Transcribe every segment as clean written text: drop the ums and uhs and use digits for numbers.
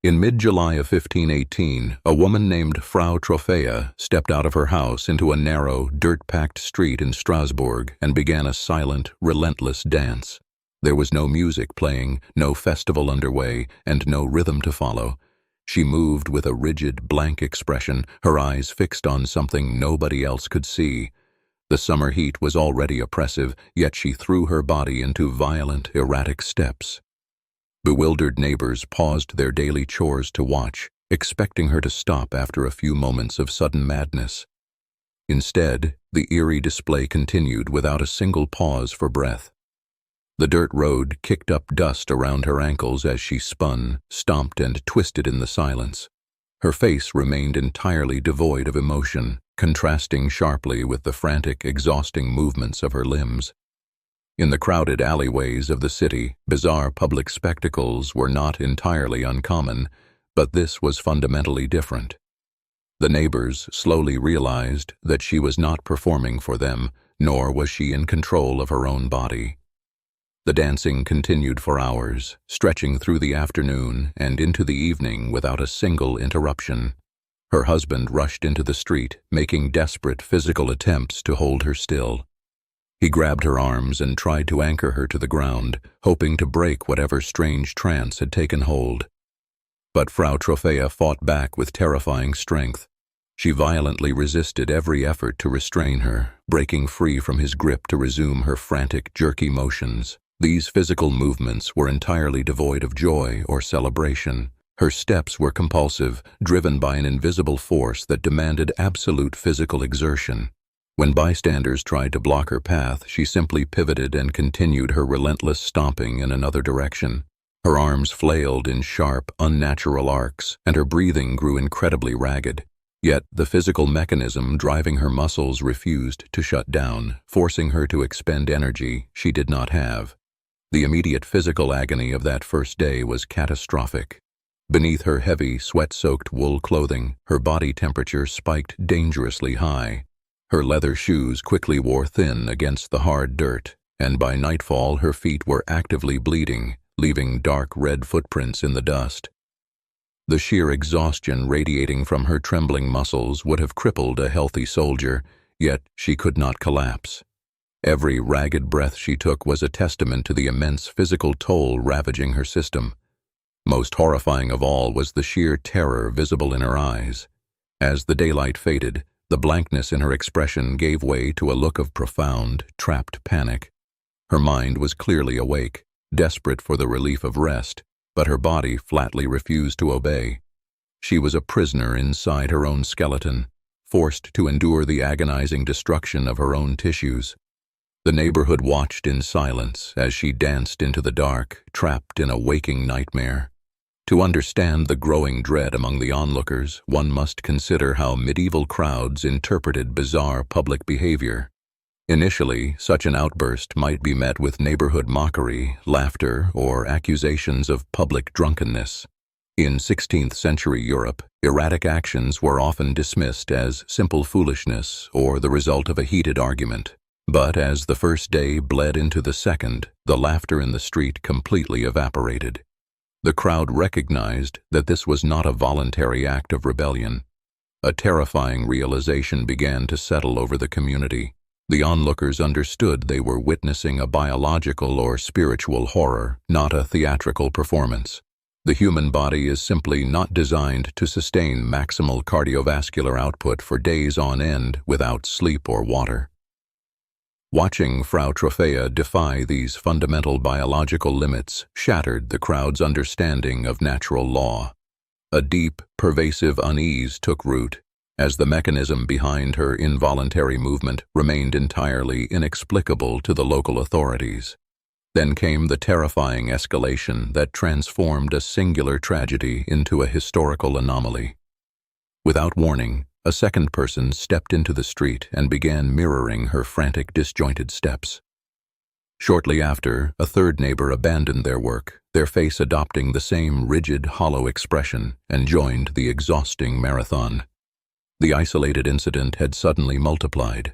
In mid-July of 1518, a woman named Frau Trophäa stepped out of her house into a narrow, dirt-packed street in Strasbourg and began a silent, relentless dance. There was no music playing, no festival underway, and no rhythm to follow. She moved with a rigid, blank expression, her eyes fixed on something nobody else could see. The summer heat was already oppressive, yet she threw her body into violent, erratic steps. Bewildered neighbors paused their daily chores to watch, expecting her to stop after a few moments of sudden madness. Instead, the eerie display continued without a single pause for breath. The dirt road kicked up dust around her ankles as she spun, stomped, and twisted in the silence. Her face remained entirely devoid of emotion, contrasting sharply with the frantic, exhausting movements of her limbs. In the crowded alleyways of the city, bizarre public spectacles were not entirely uncommon, but this was fundamentally different. The neighbors slowly realized that she was not performing for them, nor was she in control of her own body. The dancing continued for hours, stretching through the afternoon and into the evening without a single interruption. Her husband rushed into the street, making desperate physical attempts to hold her still. He grabbed her arms and tried to anchor her to the ground, hoping to break whatever strange trance had taken hold. But Frau Trophäa fought back with terrifying strength. She violently resisted every effort to restrain her, breaking free from his grip to resume her frantic, jerky motions. These physical movements were entirely devoid of joy or celebration. Her steps were compulsive, driven by an invisible force that demanded absolute physical exertion. When bystanders tried to block her path, she simply pivoted and continued her relentless stomping in another direction. Her arms flailed in sharp, unnatural arcs, and her breathing grew incredibly ragged. Yet the physical mechanism driving her muscles refused to shut down, forcing her to expend energy she did not have. The immediate physical agony of that first day was catastrophic. Beneath her heavy, sweat-soaked wool clothing, her body temperature spiked dangerously high. Her leather shoes quickly wore thin against the hard dirt, and by nightfall her feet were actively bleeding, leaving dark red footprints in the dust. The sheer exhaustion radiating from her trembling muscles would have crippled a healthy soldier, yet she could not collapse. Every ragged breath she took was a testament to the immense physical toll ravaging her system. Most horrifying of all was the sheer terror visible in her eyes. As the daylight faded, the blankness in her expression gave way to a look of profound, trapped panic. Her mind was clearly awake, desperate for the relief of rest, but her body flatly refused to obey. She was a prisoner inside her own skeleton, forced to endure the agonizing destruction of her own tissues. The neighborhood watched in silence as she danced into the dark, trapped in a waking nightmare. To understand the growing dread among the onlookers, one must consider how medieval crowds interpreted bizarre public behavior. Initially, such an outburst might be met with neighborhood mockery, laughter, or accusations of public drunkenness. In 16th-century Europe, erratic actions were often dismissed as simple foolishness or the result of a heated argument. But as the first day bled into the second, the laughter in the street completely evaporated. The crowd recognized that this was not a voluntary act of rebellion. A terrifying realization began to settle over the community. The onlookers understood they were witnessing a biological or spiritual horror, not a theatrical performance. The human body is simply not designed to sustain maximal cardiovascular output for days on end without sleep or water. Watching Frau Trophäa defy these fundamental biological limits shattered the crowd's understanding of natural law. A deep, pervasive unease took root, as the mechanism behind her involuntary movement remained entirely inexplicable to the local authorities. Then came the terrifying escalation that transformed a singular tragedy into a historical anomaly. Without warning, a second person stepped into the street and began mirroring her frantic, disjointed steps. Shortly after, a third neighbor abandoned their work, their face adopting the same rigid, hollow expression, and joined the exhausting marathon. The isolated incident had suddenly multiplied.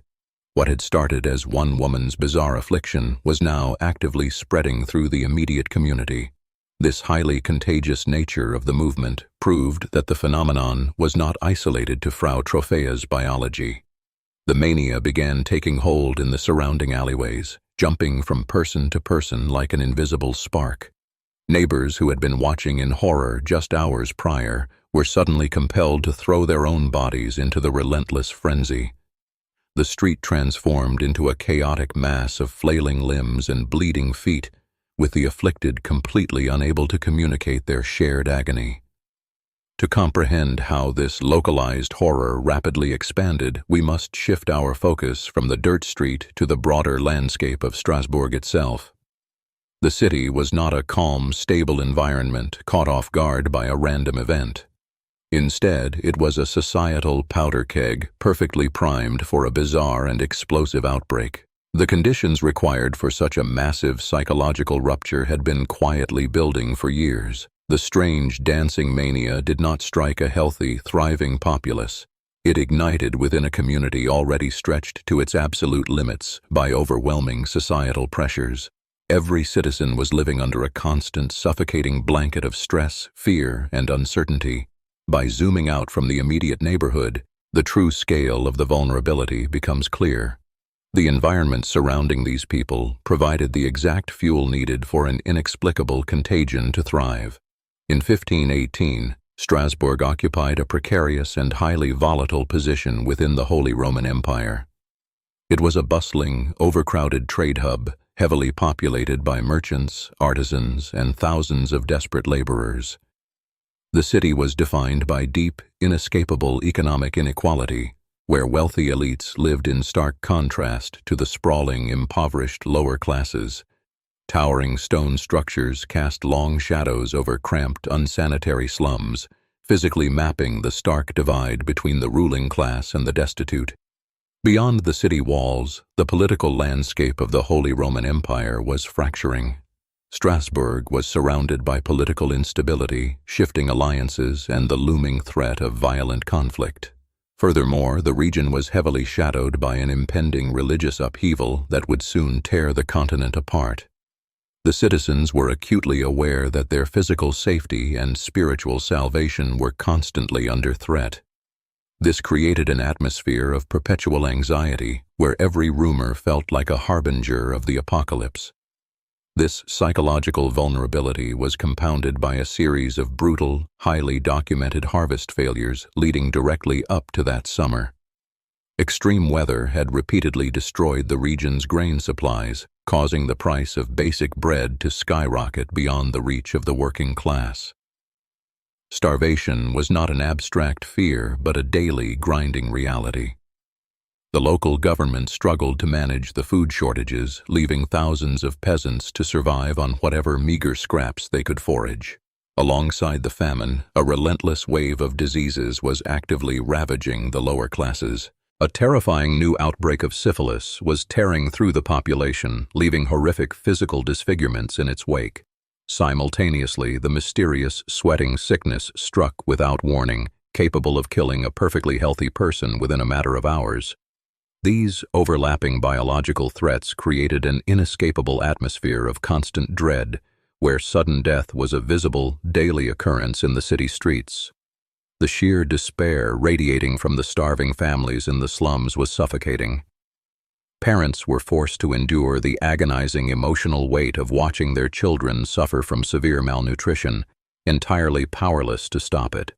What had started as one woman's bizarre affliction was now actively spreading through the immediate community. This highly contagious nature of the movement proved that the phenomenon was not isolated to Frau Trophea's biology. The mania began taking hold in the surrounding alleyways, jumping from person to person like an invisible spark. Neighbors who had been watching in horror just hours prior were suddenly compelled to throw their own bodies into the relentless frenzy. The street transformed into a chaotic mass of flailing limbs and bleeding feet, with the afflicted completely unable to communicate their shared agony. To comprehend how this localized horror rapidly expanded, we must shift our focus from the dirt street to the broader landscape of Strasbourg itself. The city was not a calm, stable environment caught off guard by a random event. Instead, it was a societal powder keg perfectly primed for a bizarre and explosive outbreak. The conditions required for such a massive psychological rupture had been quietly building for years. The strange dancing mania did not strike a healthy, thriving populace. It ignited within a community already stretched to its absolute limits by overwhelming societal pressures. Every citizen was living under a constant, suffocating blanket of stress, fear, and uncertainty. By zooming out from the immediate neighborhood, the true scale of the vulnerability becomes clear. The environment surrounding these people provided the exact fuel needed for an inexplicable contagion to thrive. In 1518, Strasbourg occupied a precarious and highly volatile position within the Holy Roman Empire. It was a bustling, overcrowded trade hub, heavily populated by merchants, artisans, and thousands of desperate laborers. The city was defined by deep, inescapable economic inequality, where wealthy elites lived in stark contrast to the sprawling, impoverished lower classes. Towering stone structures cast long shadows over cramped, unsanitary slums, physically mapping the stark divide between the ruling class and the destitute. Beyond the city walls, the political landscape of the Holy Roman Empire was fracturing. Strasbourg was surrounded by political instability, shifting alliances, and the looming threat of violent conflict. Furthermore, the region was heavily shadowed by an impending religious upheaval that would soon tear the continent apart. The citizens were acutely aware that their physical safety and spiritual salvation were constantly under threat. This created an atmosphere of perpetual anxiety, where every rumor felt like a harbinger of the apocalypse. This psychological vulnerability was compounded by a series of brutal, highly documented harvest failures leading directly up to that summer. Extreme weather had repeatedly destroyed the region's grain supplies, causing the price of basic bread to skyrocket beyond the reach of the working class. Starvation was not an abstract fear, but a daily, grinding reality. The local government struggled to manage the food shortages, leaving thousands of peasants to survive on whatever meager scraps they could forage. Alongside the famine, a relentless wave of diseases was actively ravaging the lower classes. A terrifying new outbreak of syphilis was tearing through the population, leaving horrific physical disfigurements in its wake. Simultaneously, the mysterious, sweating sickness struck without warning, capable of killing a perfectly healthy person within a matter of hours. These overlapping biological threats created an inescapable atmosphere of constant dread, where sudden death was a visible, daily occurrence in the city streets. The sheer despair radiating from the starving families in the slums was suffocating. Parents were forced to endure the agonizing emotional weight of watching their children suffer from severe malnutrition, entirely powerless to stop it.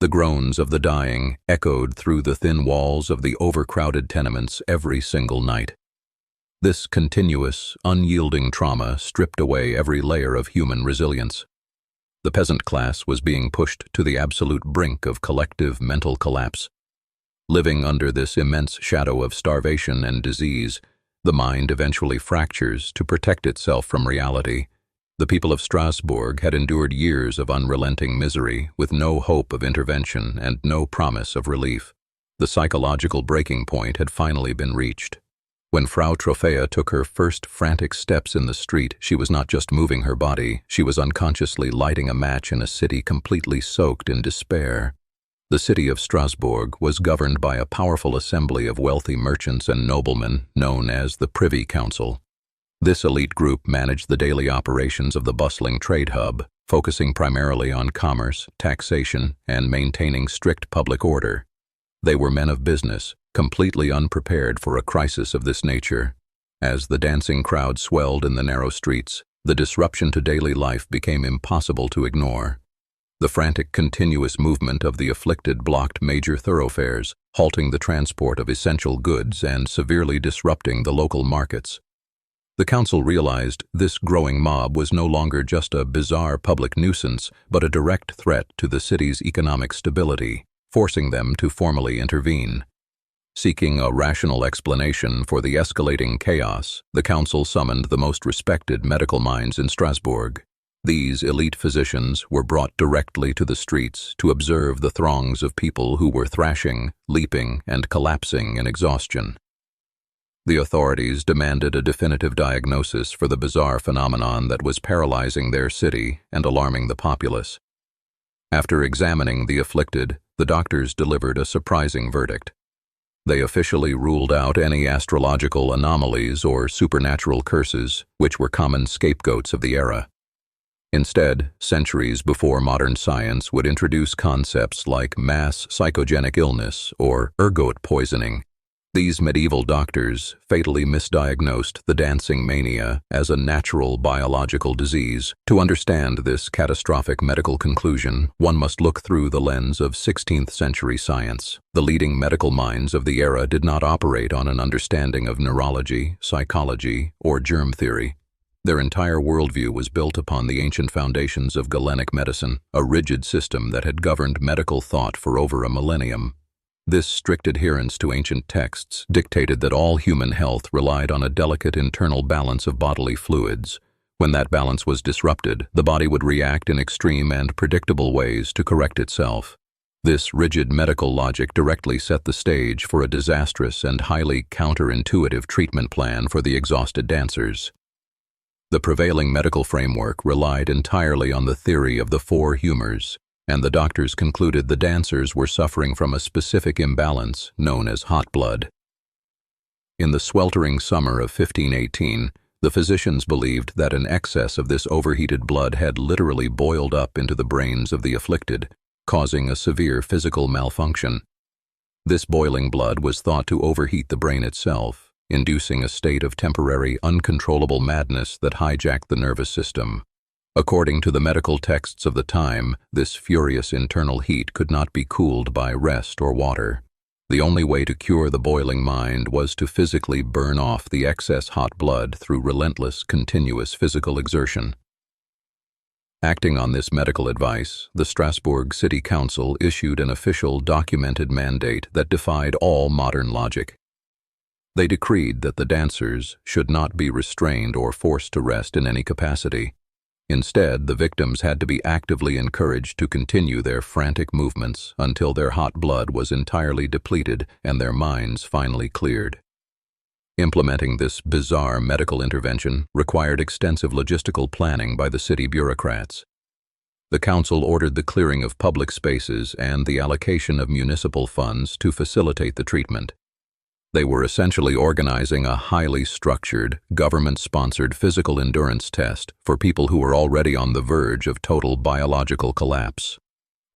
The groans of the dying echoed through the thin walls of the overcrowded tenements every single night. This continuous, unyielding trauma stripped away every layer of human resilience. The peasant class was being pushed to the absolute brink of collective mental collapse. Living under this immense shadow of starvation and disease, the mind eventually fractures to protect itself from reality. The people of Strasbourg had endured years of unrelenting misery with no hope of intervention and no promise of relief. The psychological breaking point had finally been reached. When Frau Trophea took her first frantic steps in the street, she was not just moving her body, she was unconsciously lighting a match in a city completely soaked in despair. The city of Strasbourg was governed by a powerful assembly of wealthy merchants and noblemen known as the Privy Council. This elite group managed the daily operations of the bustling trade hub, focusing primarily on commerce, taxation, and maintaining strict public order. They were men of business, completely unprepared for a crisis of this nature. As the dancing crowd swelled in the narrow streets, the disruption to daily life became impossible to ignore. The frantic continuous movement of the afflicted blocked major thoroughfares, halting the transport of essential goods and severely disrupting the local markets. The council realized this growing mob was no longer just a bizarre public nuisance, but a direct threat to the city's economic stability, forcing them to formally intervene. Seeking a rational explanation for the escalating chaos, the council summoned the most respected medical minds in Strasbourg. These elite physicians were brought directly to the streets to observe the throngs of people who were thrashing, leaping, and collapsing in exhaustion. The authorities demanded a definitive diagnosis for the bizarre phenomenon that was paralyzing their city and alarming the populace. After examining the afflicted, the doctors delivered a surprising verdict. They officially ruled out any astrological anomalies or supernatural curses, which were common scapegoats of the era. Instead, centuries before modern science would introduce concepts like mass psychogenic illness or ergot poisoning, these medieval doctors fatally misdiagnosed the dancing mania as a natural biological disease. To understand this catastrophic medical conclusion, one must look through the lens of 16th century science. The leading medical minds of the era did not operate on an understanding of neurology, psychology, or germ theory. Their entire worldview was built upon the ancient foundations of Galenic medicine, a rigid system that had governed medical thought for over a millennium. This strict adherence to ancient texts dictated that all human health relied on a delicate internal balance of bodily fluids. When that balance was disrupted, the body would react in extreme and predictable ways to correct itself. This rigid medical logic directly set the stage for a disastrous and highly counterintuitive treatment plan for the exhausted dancers. The prevailing medical framework relied entirely on the theory of the four humors, and the doctors concluded the dancers were suffering from a specific imbalance known as hot blood. In the sweltering summer of 1518, the physicians believed that an excess of this overheated blood had literally boiled up into the brains of the afflicted, causing a severe physical malfunction. This boiling blood was thought to overheat the brain itself, inducing a state of temporary, uncontrollable madness that hijacked the nervous system. According to the medical texts of the time, this furious internal heat could not be cooled by rest or water. The only way to cure the boiling mind was to physically burn off the excess hot blood through relentless, continuous physical exertion. Acting on this medical advice, the Strasbourg City Council issued an official documented mandate that defied all modern logic. They decreed that the dancers should not be restrained or forced to rest in any capacity. Instead, the victims had to be actively encouraged to continue their frantic movements until their hot blood was entirely depleted and their minds finally cleared. Implementing this bizarre medical intervention required extensive logistical planning by the city bureaucrats. The council ordered the clearing of public spaces and the allocation of municipal funds to facilitate the treatment. They were essentially organizing a highly structured, government-sponsored physical endurance test for people who were already on the verge of total biological collapse.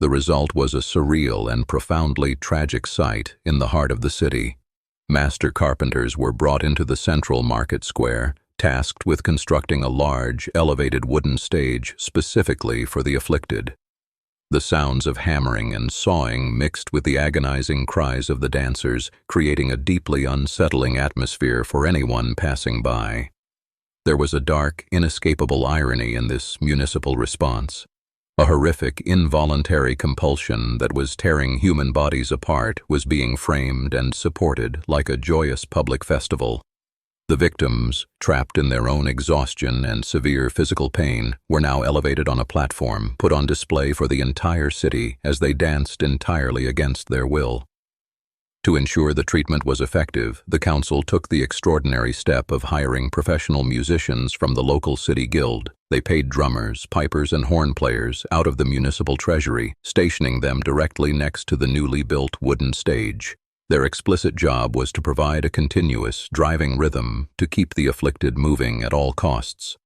The result was a surreal and profoundly tragic sight in the heart of the city. Master carpenters were brought into the central market square, tasked with constructing a large, elevated wooden stage specifically for the afflicted. The sounds of hammering and sawing mixed with the agonizing cries of the dancers, creating a deeply unsettling atmosphere for anyone passing by. There was a dark, inescapable irony in this municipal response. A horrific, involuntary compulsion that was tearing human bodies apart was being framed and supported like a joyous public festival. The victims, trapped in their own exhaustion and severe physical pain, were now elevated on a platform, put on display for the entire city as they danced entirely against their will. To ensure the treatment was effective, the council took the extraordinary step of hiring professional musicians from the local city guild. They paid drummers, pipers, and horn players out of the municipal treasury, stationing them directly next to the newly built wooden stage. Their explicit job was to provide a continuous, driving rhythm to keep the afflicted moving at all costs.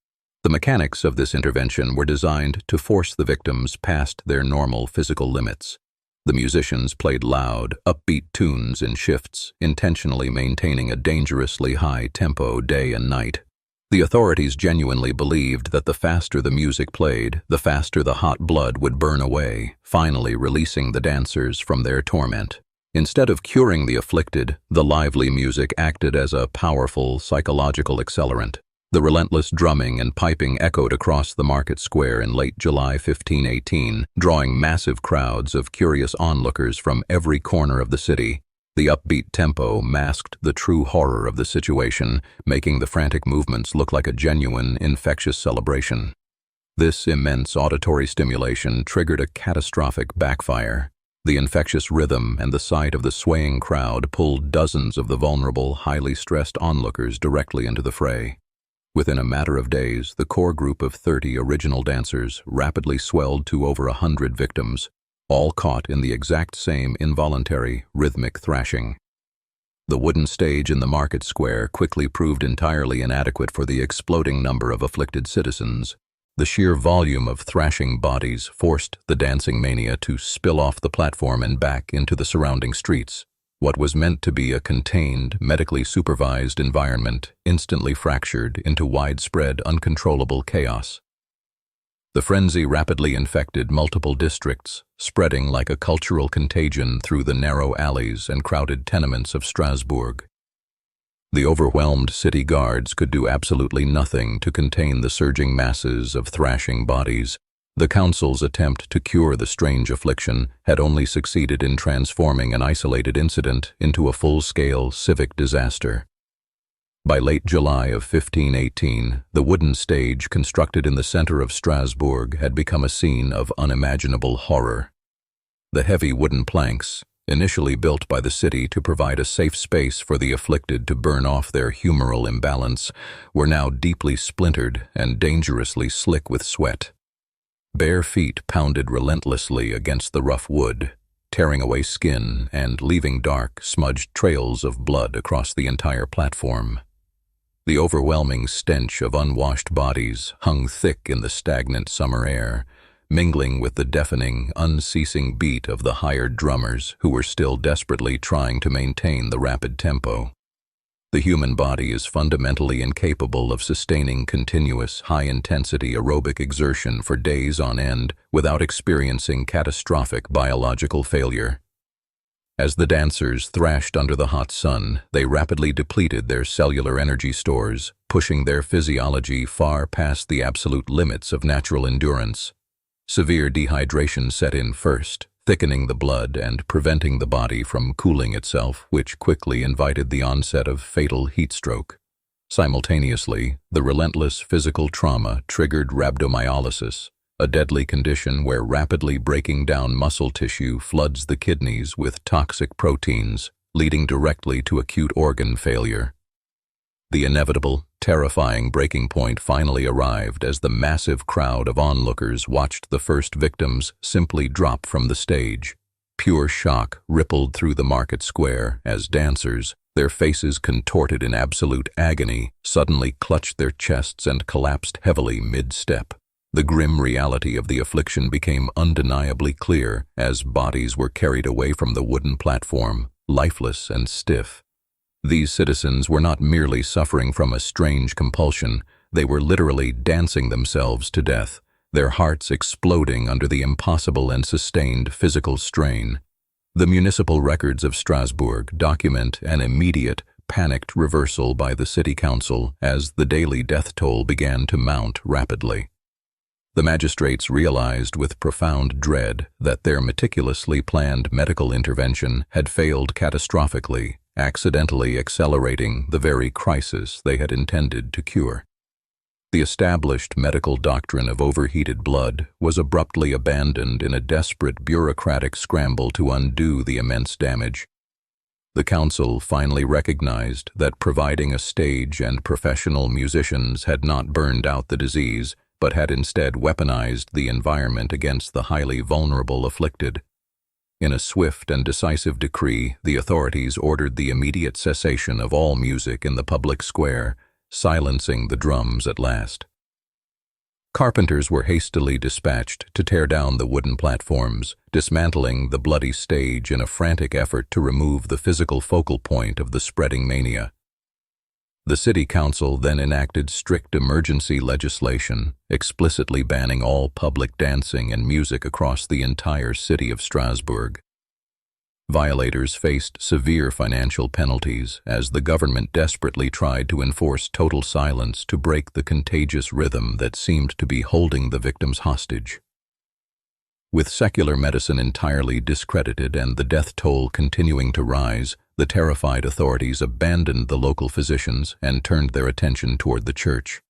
The mechanics of this intervention were designed to force the victims past their normal physical limits. The musicians played loud, upbeat tunes in shifts, intentionally maintaining a dangerously high tempo day and night. The authorities genuinely believed that the faster the music played, the faster the hot blood would burn away, finally releasing the dancers from their torment. Instead of curing the afflicted, the lively music acted as a powerful psychological accelerant. The relentless drumming and piping echoed across the market square in late July 1518, drawing massive crowds of curious onlookers from every corner of the city. The upbeat tempo masked the true horror of the situation, making the frantic movements look like a genuine, infectious celebration. This immense auditory stimulation triggered a catastrophic backfire. The infectious rhythm and the sight of the swaying crowd pulled dozens of the vulnerable, highly stressed onlookers directly into the fray. Within a matter of days, the core group of 30 original dancers rapidly swelled to over 100 victims, all caught in the exact same involuntary, rhythmic thrashing. The wooden stage in the market square quickly proved entirely inadequate for the exploding number of afflicted citizens. The sheer volume of thrashing bodies forced the dancing mania to spill off the platform and back into the surrounding streets. What was meant to be a contained, medically supervised environment instantly fractured into widespread, uncontrollable chaos. The frenzy rapidly infected multiple districts, spreading like a cultural contagion through the narrow alleys and crowded tenements of Strasbourg. The overwhelmed city guards could do absolutely nothing to contain the surging masses of thrashing bodies. The council's attempt to cure the strange affliction had only succeeded in transforming an isolated incident into a full-scale civic disaster. By late July of 1518, the wooden stage constructed in the center of Strasbourg had become a scene of unimaginable horror. The heavy wooden planks, initially built by the city to provide a safe space for the afflicted to burn off their humoral imbalance, were now deeply splintered and dangerously slick with sweat. Bare feet pounded relentlessly against the rough wood, tearing away skin and leaving dark, smudged trails of blood across the entire platform. The overwhelming stench of unwashed bodies hung thick in the stagnant summer air, mingling with the deafening, unceasing beat of the hired drummers who were still desperately trying to maintain the rapid tempo. The human body is fundamentally incapable of sustaining continuous, high-intensity aerobic exertion for days on end without experiencing catastrophic biological failure. As the dancers thrashed under the hot sun, they rapidly depleted their cellular energy stores, pushing their physiology far past the absolute limits of natural endurance. Severe dehydration set in first, thickening the blood and preventing the body from cooling itself, which quickly invited the onset of fatal heat stroke. Simultaneously, the relentless physical trauma triggered rhabdomyolysis, a deadly condition where rapidly breaking down muscle tissue floods the kidneys with toxic proteins, leading directly to acute organ failure. The inevitable, terrifying breaking point finally arrived as the massive crowd of onlookers watched the first victims simply drop from the stage. Pure shock rippled through the market square as dancers, their faces contorted in absolute agony, suddenly clutched their chests and collapsed heavily mid-step. The grim reality of the affliction became undeniably clear as bodies were carried away from the wooden platform, lifeless and stiff. These citizens were not merely suffering from a strange compulsion, they were literally dancing themselves to death, their hearts exploding under the impossible and sustained physical strain. The municipal records of Strasbourg document an immediate, panicked reversal by the city council as the daily death toll began to mount rapidly. The magistrates realized with profound dread that their meticulously planned medical intervention had failed catastrophically, accidentally accelerating the very crisis they had intended to cure. The established medical doctrine of overheated blood was abruptly abandoned in a desperate bureaucratic scramble to undo the immense damage. The council finally recognized that providing a stage and professional musicians had not burned out the disease, but had instead weaponized the environment against the highly vulnerable afflicted. In a swift and decisive decree, the authorities ordered the immediate cessation of all music in the public square, silencing the drums at last. Carpenters were hastily dispatched to tear down the wooden platforms, dismantling the bloody stage in a frantic effort to remove the physical focal point of the spreading mania. The city council then enacted strict emergency legislation, explicitly banning all public dancing and music across the entire city of Strasbourg. Violators faced severe financial penalties as the government desperately tried to enforce total silence to break the contagious rhythm that seemed to be holding the victims hostage. With secular medicine entirely discredited and the death toll continuing to rise, the terrified authorities abandoned the local physicians and turned their attention toward the church.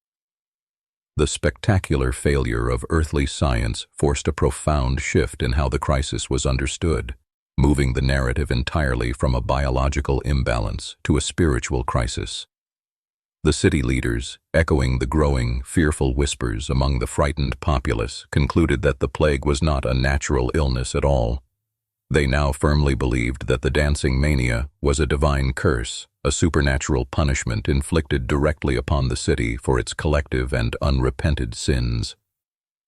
The spectacular failure of earthly science forced a profound shift in how the crisis was understood, moving the narrative entirely from a biological imbalance to a spiritual crisis. The city leaders, echoing the growing, fearful whispers among the frightened populace, concluded that the plague was not a natural illness at all. They now firmly believed that the dancing mania was a divine curse, a supernatural punishment inflicted directly upon the city for its collective and unrepented sins.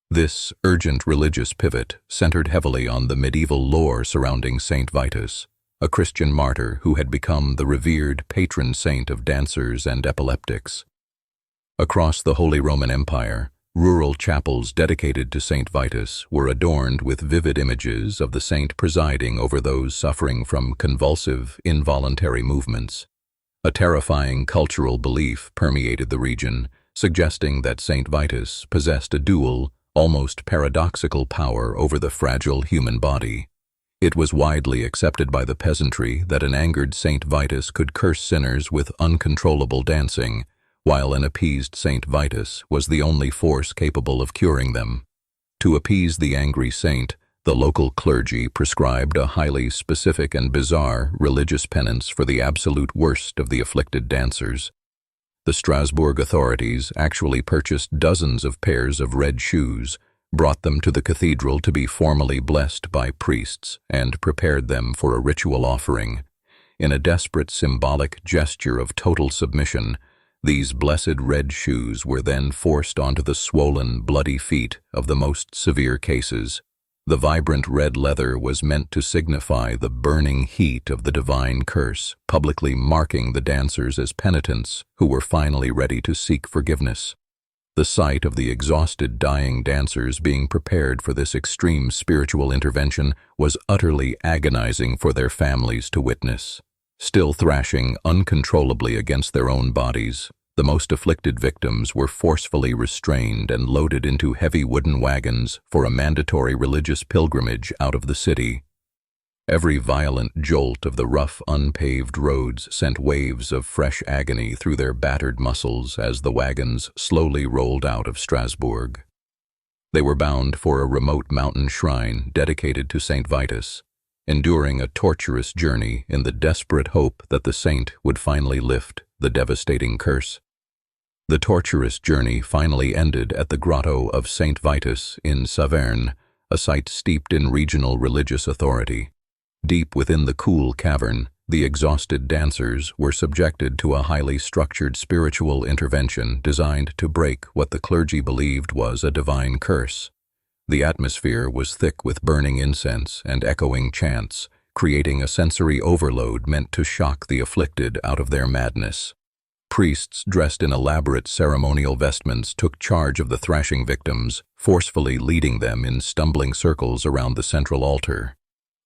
This urgent religious pivot centered heavily on the medieval lore surrounding Saint Vitus, a Christian martyr who had become the revered patron saint of dancers and epileptics. Across the Holy Roman Empire, rural chapels dedicated to Saint Vitus were adorned with vivid images of the saint presiding over those suffering from convulsive, involuntary movements. A terrifying cultural belief permeated the region, suggesting that Saint Vitus possessed a dual, almost paradoxical power over the fragile human body. It was widely accepted by the peasantry that an angered Saint Vitus could curse sinners with uncontrollable dancing, while an appeased Saint Vitus was the only force capable of curing them. To appease the angry saint, the local clergy prescribed a highly specific and bizarre religious penance for the absolute worst of the afflicted dancers. The Strasbourg authorities actually purchased dozens of pairs of red shoes, brought them to the cathedral to be formally blessed by priests, and prepared them for a ritual offering. In a desperate symbolic gesture of total submission, these blessed red shoes were then forced onto the swollen, bloody feet of the most severe cases. The vibrant red leather was meant to signify the burning heat of the divine curse, publicly marking the dancers as penitents who were finally ready to seek forgiveness. The sight of the exhausted, dying dancers being prepared for this extreme spiritual intervention was utterly agonizing for their families to witness. Still thrashing uncontrollably against their own bodies, the most afflicted victims were forcefully restrained and loaded into heavy wooden wagons for a mandatory religious pilgrimage out of the city. Every violent jolt of the rough, unpaved roads sent waves of fresh agony through their battered muscles as the wagons slowly rolled out of Strasbourg. They were bound for a remote mountain shrine dedicated to Saint Vitus, enduring a torturous journey in the desperate hope that the saint would finally lift the devastating curse. The torturous journey finally ended at the grotto of Saint Vitus in Saverne, a site steeped in regional religious authority. Deep within the cool cavern, the exhausted dancers were subjected to a highly structured spiritual intervention designed to break what the clergy believed was a divine curse. The atmosphere was thick with burning incense and echoing chants, creating a sensory overload meant to shock the afflicted out of their madness. Priests dressed in elaborate ceremonial vestments took charge of the thrashing victims, forcefully leading them in stumbling circles around the central altar.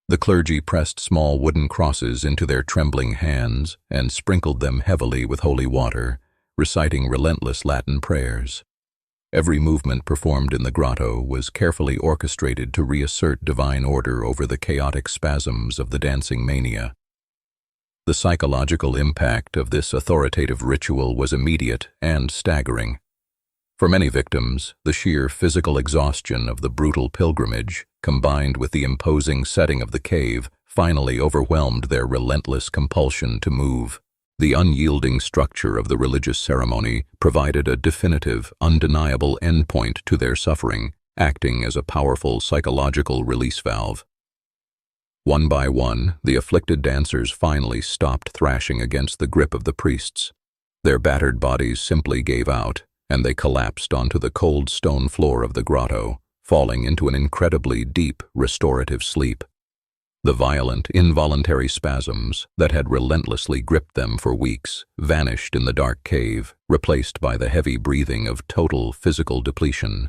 The clergy pressed small wooden crosses into their trembling hands and sprinkled them heavily with holy water, reciting relentless Latin prayers. Every movement performed in the grotto was carefully orchestrated to reassert divine order over the chaotic spasms of the dancing mania. The psychological impact of this authoritative ritual was immediate and staggering. For many victims, the sheer physical exhaustion of the brutal pilgrimage, combined with the imposing setting of the cave, finally overwhelmed their relentless compulsion to move. The unyielding structure of the religious ceremony provided a definitive, undeniable endpoint to their suffering, acting as a powerful psychological release valve. One by one, the afflicted dancers finally stopped thrashing against the grip of the priests. Their battered bodies simply gave out, and they collapsed onto the cold stone floor of the grotto, falling into an incredibly deep, restorative sleep. The violent, involuntary spasms that had relentlessly gripped them for weeks vanished in the dark cave, replaced by the heavy breathing of total physical depletion.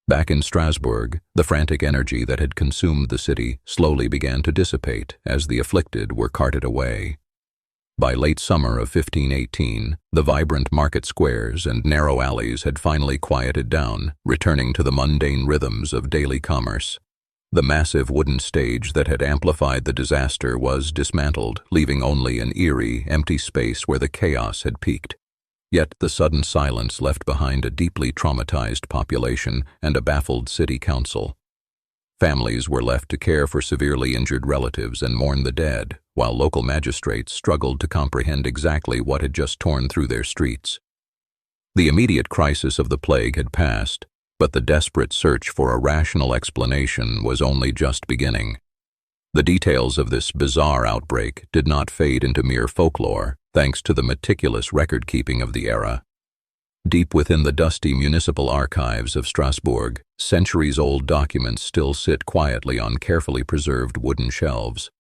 Back in Strasbourg, the frantic energy that had consumed the city slowly began to dissipate as the afflicted were carted away. By late summer of 1518, the vibrant market squares and narrow alleys had finally quieted down, returning to the mundane rhythms of daily commerce. The massive wooden stage that had amplified the disaster was dismantled, leaving only an eerie, empty space where the chaos had peaked. Yet the sudden silence left behind a deeply traumatized population and a baffled city council. Families were left to care for severely injured relatives and mourn the dead, while local magistrates struggled to comprehend exactly what had just torn through their streets. The immediate crisis of the plague had passed, but the desperate search for a rational explanation was only just beginning. The details of this bizarre outbreak did not fade into mere folklore, thanks to the meticulous record-keeping of the era. Deep within the dusty municipal archives of Strasbourg, centuries-old documents still sit quietly on carefully preserved wooden shelves.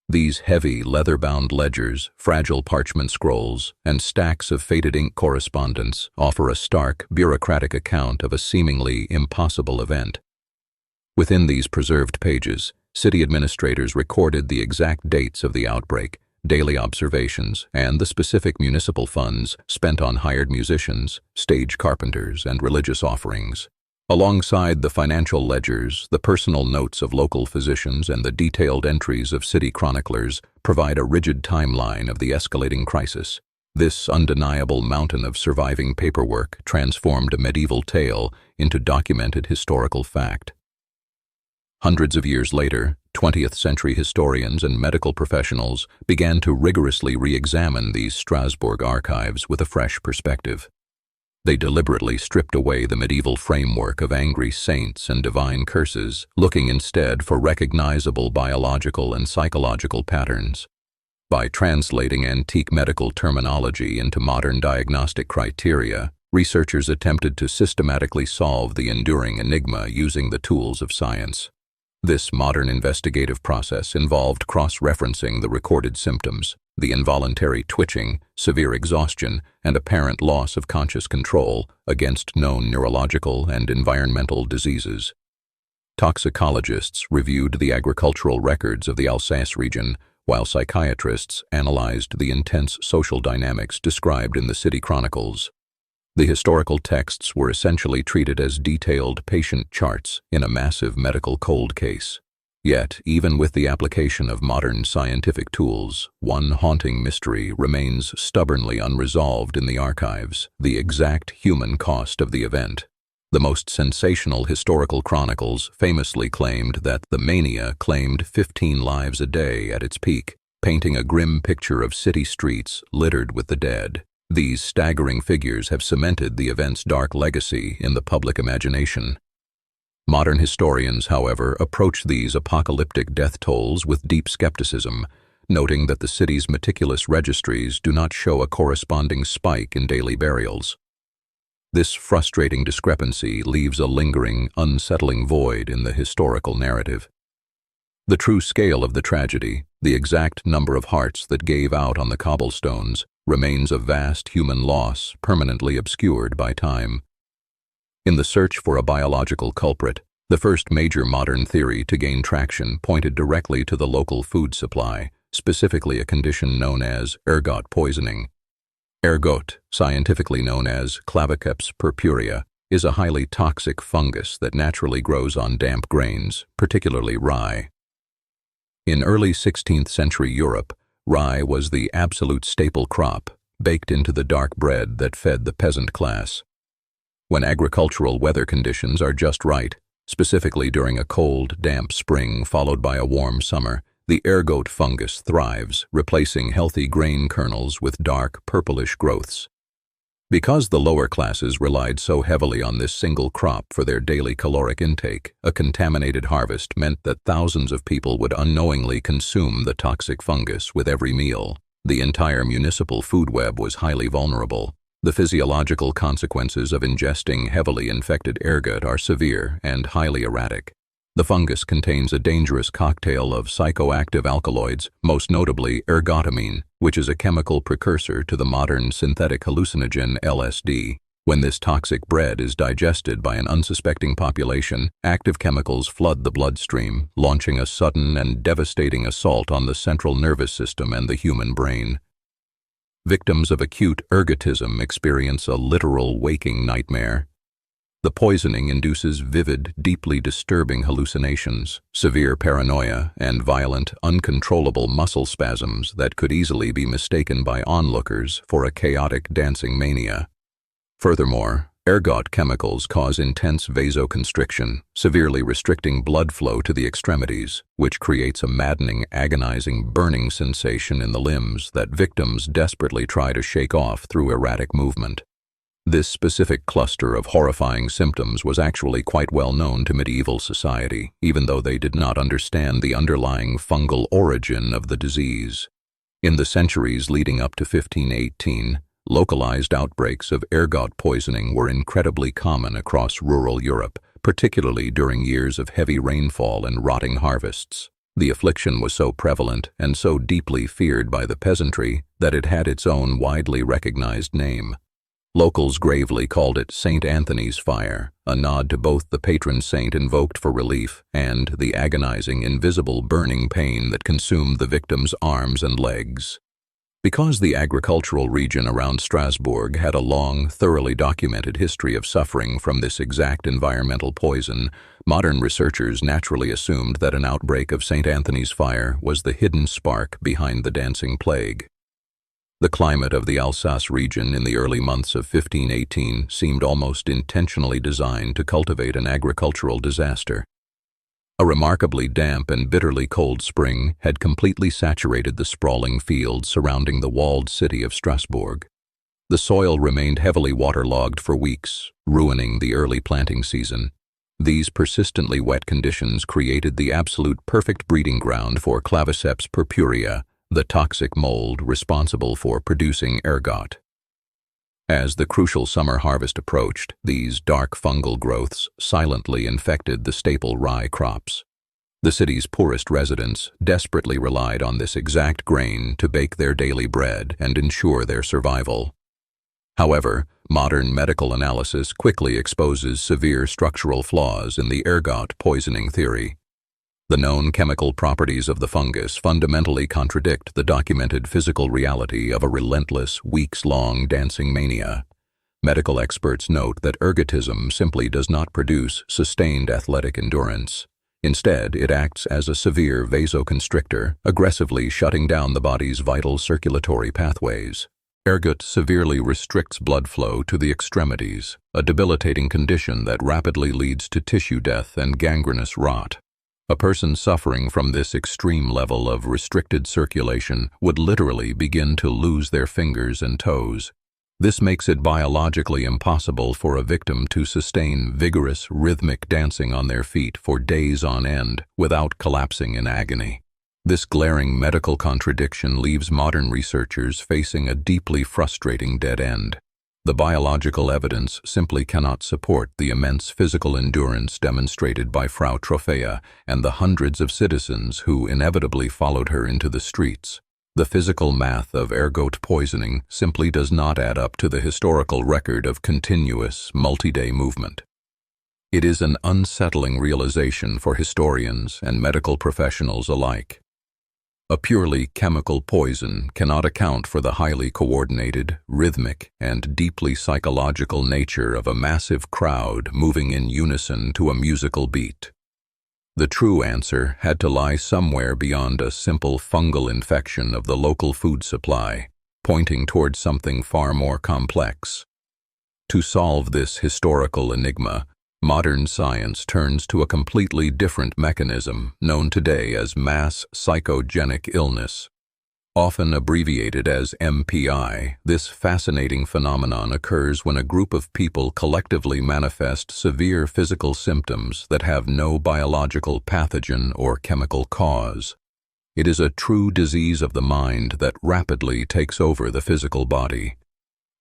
These heavy, leather-bound ledgers, fragile parchment scrolls, and stacks of faded ink correspondence offer a stark, bureaucratic account of a seemingly impossible event. Within these preserved pages, city administrators recorded the exact dates of the outbreak, daily observations, and the specific municipal funds spent on hired musicians, stage carpenters, and religious offerings. Alongside the financial ledgers, the personal notes of local physicians and the detailed entries of city chroniclers provide a rigid timeline of the escalating crisis. This undeniable mountain of surviving paperwork transformed a medieval tale into documented historical fact. Hundreds of years later, 20th-century historians and medical professionals began to rigorously re-examine these Strasbourg archives with a fresh perspective. They deliberately stripped away the medieval framework of angry saints and divine curses, looking instead for recognizable biological and psychological patterns. By translating antique medical terminology into modern diagnostic criteria, researchers attempted to systematically solve the enduring enigma using the tools of science. This modern investigative process involved cross-referencing the recorded symptoms, the involuntary twitching, severe exhaustion, and apparent loss of conscious control against known neurological and environmental diseases. Toxicologists reviewed the agricultural records of the Alsace region, while psychiatrists analyzed the intense social dynamics described in the city chronicles. The historical texts were essentially treated as detailed patient charts in a massive medical cold case. Yet, even with the application of modern scientific tools, one haunting mystery remains stubbornly unresolved in the archives: the exact human cost of the event. The most sensational historical chronicles famously claimed that the mania claimed 15 lives a day at its peak, painting a grim picture of city streets littered with the dead. These staggering figures have cemented the event's dark legacy in the public imagination. Modern historians, however, approach these apocalyptic death tolls with deep skepticism, noting that the city's meticulous registries do not show a corresponding spike in daily burials. This frustrating discrepancy leaves a lingering, unsettling void in the historical narrative. The true scale of the tragedy, the exact number of hearts that gave out on the cobblestones, remains a vast human loss permanently obscured by time. In the search for a biological culprit, the first major modern theory to gain traction pointed directly to the local food supply, specifically a condition known as ergot poisoning. Ergot, scientifically known as Claviceps purpurea, is a highly toxic fungus that naturally grows on damp grains, particularly rye. In early 16th century Europe, rye was the absolute staple crop, baked into the dark bread that fed the peasant class. When agricultural weather conditions are just right, specifically during a cold, damp spring followed by a warm summer, the ergot fungus thrives, replacing healthy grain kernels with dark, purplish growths. Because the lower classes relied so heavily on this single crop for their daily caloric intake, a contaminated harvest meant that thousands of people would unknowingly consume the toxic fungus with every meal. The entire municipal food web was highly vulnerable. The physiological consequences of ingesting heavily infected ergot are severe and highly erratic. The fungus contains a dangerous cocktail of psychoactive alkaloids, most notably ergotamine, which is a chemical precursor to the modern synthetic hallucinogen LSD. When this toxic bread is digested by an unsuspecting population, active chemicals flood the bloodstream, launching a sudden and devastating assault on the central nervous system and the human brain. Victims of acute ergotism experience a literal waking nightmare. The poisoning induces vivid, deeply disturbing hallucinations, severe paranoia, and violent, uncontrollable muscle spasms that could easily be mistaken by onlookers for a chaotic dancing mania. Furthermore, ergot chemicals cause intense vasoconstriction, severely restricting blood flow to the extremities, which creates a maddening, agonizing, burning sensation in the limbs that victims desperately try to shake off through erratic movement. This specific cluster of horrifying symptoms was actually quite well known to medieval society, even though they did not understand the underlying fungal origin of the disease. In the centuries leading up to 1518, localized outbreaks of ergot poisoning were incredibly common across rural Europe, particularly during years of heavy rainfall and rotting harvests. The affliction was so prevalent and so deeply feared by the peasantry that it had its own widely recognized name. Locals gravely called it St. Anthony's fire, a nod to both the patron saint invoked for relief and the agonizing, invisible burning pain that consumed the victim's arms and legs. Because the agricultural region around Strasbourg had a long, thoroughly documented history of suffering from this exact environmental poison, modern researchers naturally assumed that an outbreak of St. Anthony's fire was the hidden spark behind the dancing plague. The climate of the Alsace region in the early months of 1518 seemed almost intentionally designed to cultivate an agricultural disaster. A remarkably damp and bitterly cold spring had completely saturated the sprawling fields surrounding the walled city of Strasbourg. The soil remained heavily waterlogged for weeks, ruining the early planting season. These persistently wet conditions created the absolute perfect breeding ground for Claviceps purpurea, the toxic mold responsible for producing ergot. As the crucial summer harvest approached, these dark fungal growths silently infected the staple rye crops. The city's poorest residents desperately relied on this exact grain to bake their daily bread and ensure their survival. However, modern medical analysis quickly exposes severe structural flaws in the ergot poisoning theory. The known chemical properties of the fungus fundamentally contradict the documented physical reality of a relentless, weeks-long dancing mania. Medical experts note that ergotism simply does not produce sustained athletic endurance. Instead, it acts as a severe vasoconstrictor, aggressively shutting down the body's vital circulatory pathways. Ergot severely restricts blood flow to the extremities, a debilitating condition that rapidly leads to tissue death and gangrenous rot. A person suffering from this extreme level of restricted circulation would literally begin to lose their fingers and toes. This makes it biologically impossible for a victim to sustain vigorous, rhythmic dancing on their feet for days on end without collapsing in agony. This glaring medical contradiction leaves modern researchers facing a deeply frustrating dead end. The biological evidence simply cannot support the immense physical endurance demonstrated by Frau Troffea and the hundreds of citizens who inevitably followed her into the streets. The physical math of ergot poisoning simply does not add up to the historical record of continuous, multi-day movement. It is an unsettling realization for historians and medical professionals alike. A purely chemical poison cannot account for the highly coordinated, rhythmic, and deeply psychological nature of a massive crowd moving in unison to a musical beat. The true answer had to lie somewhere beyond a simple fungal infection of the local food supply, pointing towards something far more complex. To solve this historical enigma, modern science turns to a completely different mechanism known today as mass psychogenic illness. Often abbreviated as MPI, this fascinating phenomenon occurs when a group of people collectively manifest severe physical symptoms that have no biological pathogen or chemical cause. It is a true disease of the mind that rapidly takes over the physical body.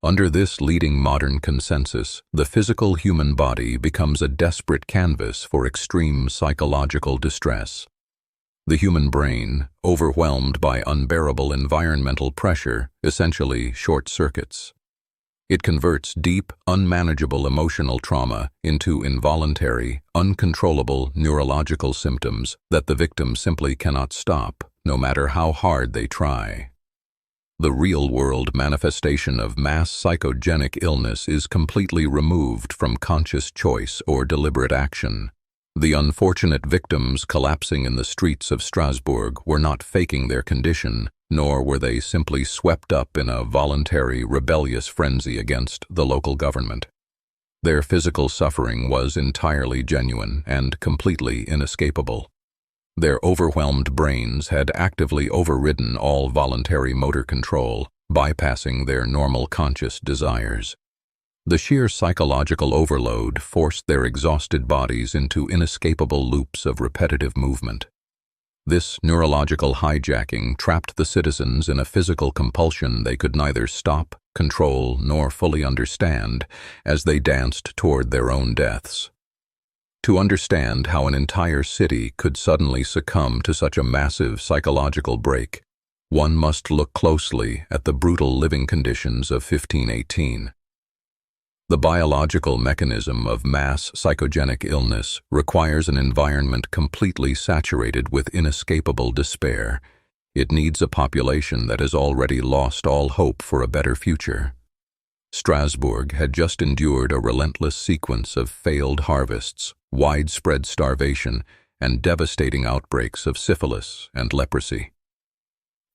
Under this leading modern consensus, the physical human body becomes a desperate canvas for extreme psychological distress. The human brain, overwhelmed by unbearable environmental pressure, essentially short-circuits. It converts deep, unmanageable emotional trauma into involuntary, uncontrollable neurological symptoms that the victim simply cannot stop, no matter how hard they try. The real-world manifestation of mass psychogenic illness is completely removed from conscious choice or deliberate action. The unfortunate victims collapsing in the streets of Strasbourg were not faking their condition, nor were they simply swept up in a voluntary, rebellious frenzy against the local government. Their physical suffering was entirely genuine and completely inescapable. Their overwhelmed brains had actively overridden all voluntary motor control, bypassing their normal conscious desires. The sheer psychological overload forced their exhausted bodies into inescapable loops of repetitive movement. This neurological hijacking trapped the citizens in a physical compulsion they could neither stop, control, nor fully understand as they danced toward their own deaths. To understand how an entire city could suddenly succumb to such a massive psychological break, one must look closely at the brutal living conditions of 1518. The biological mechanism of mass psychogenic illness requires an environment completely saturated with inescapable despair. It needs a population that has already lost all hope for a better future. Strasbourg had just endured a relentless sequence of failed harvests, widespread starvation, and devastating outbreaks of syphilis and leprosy.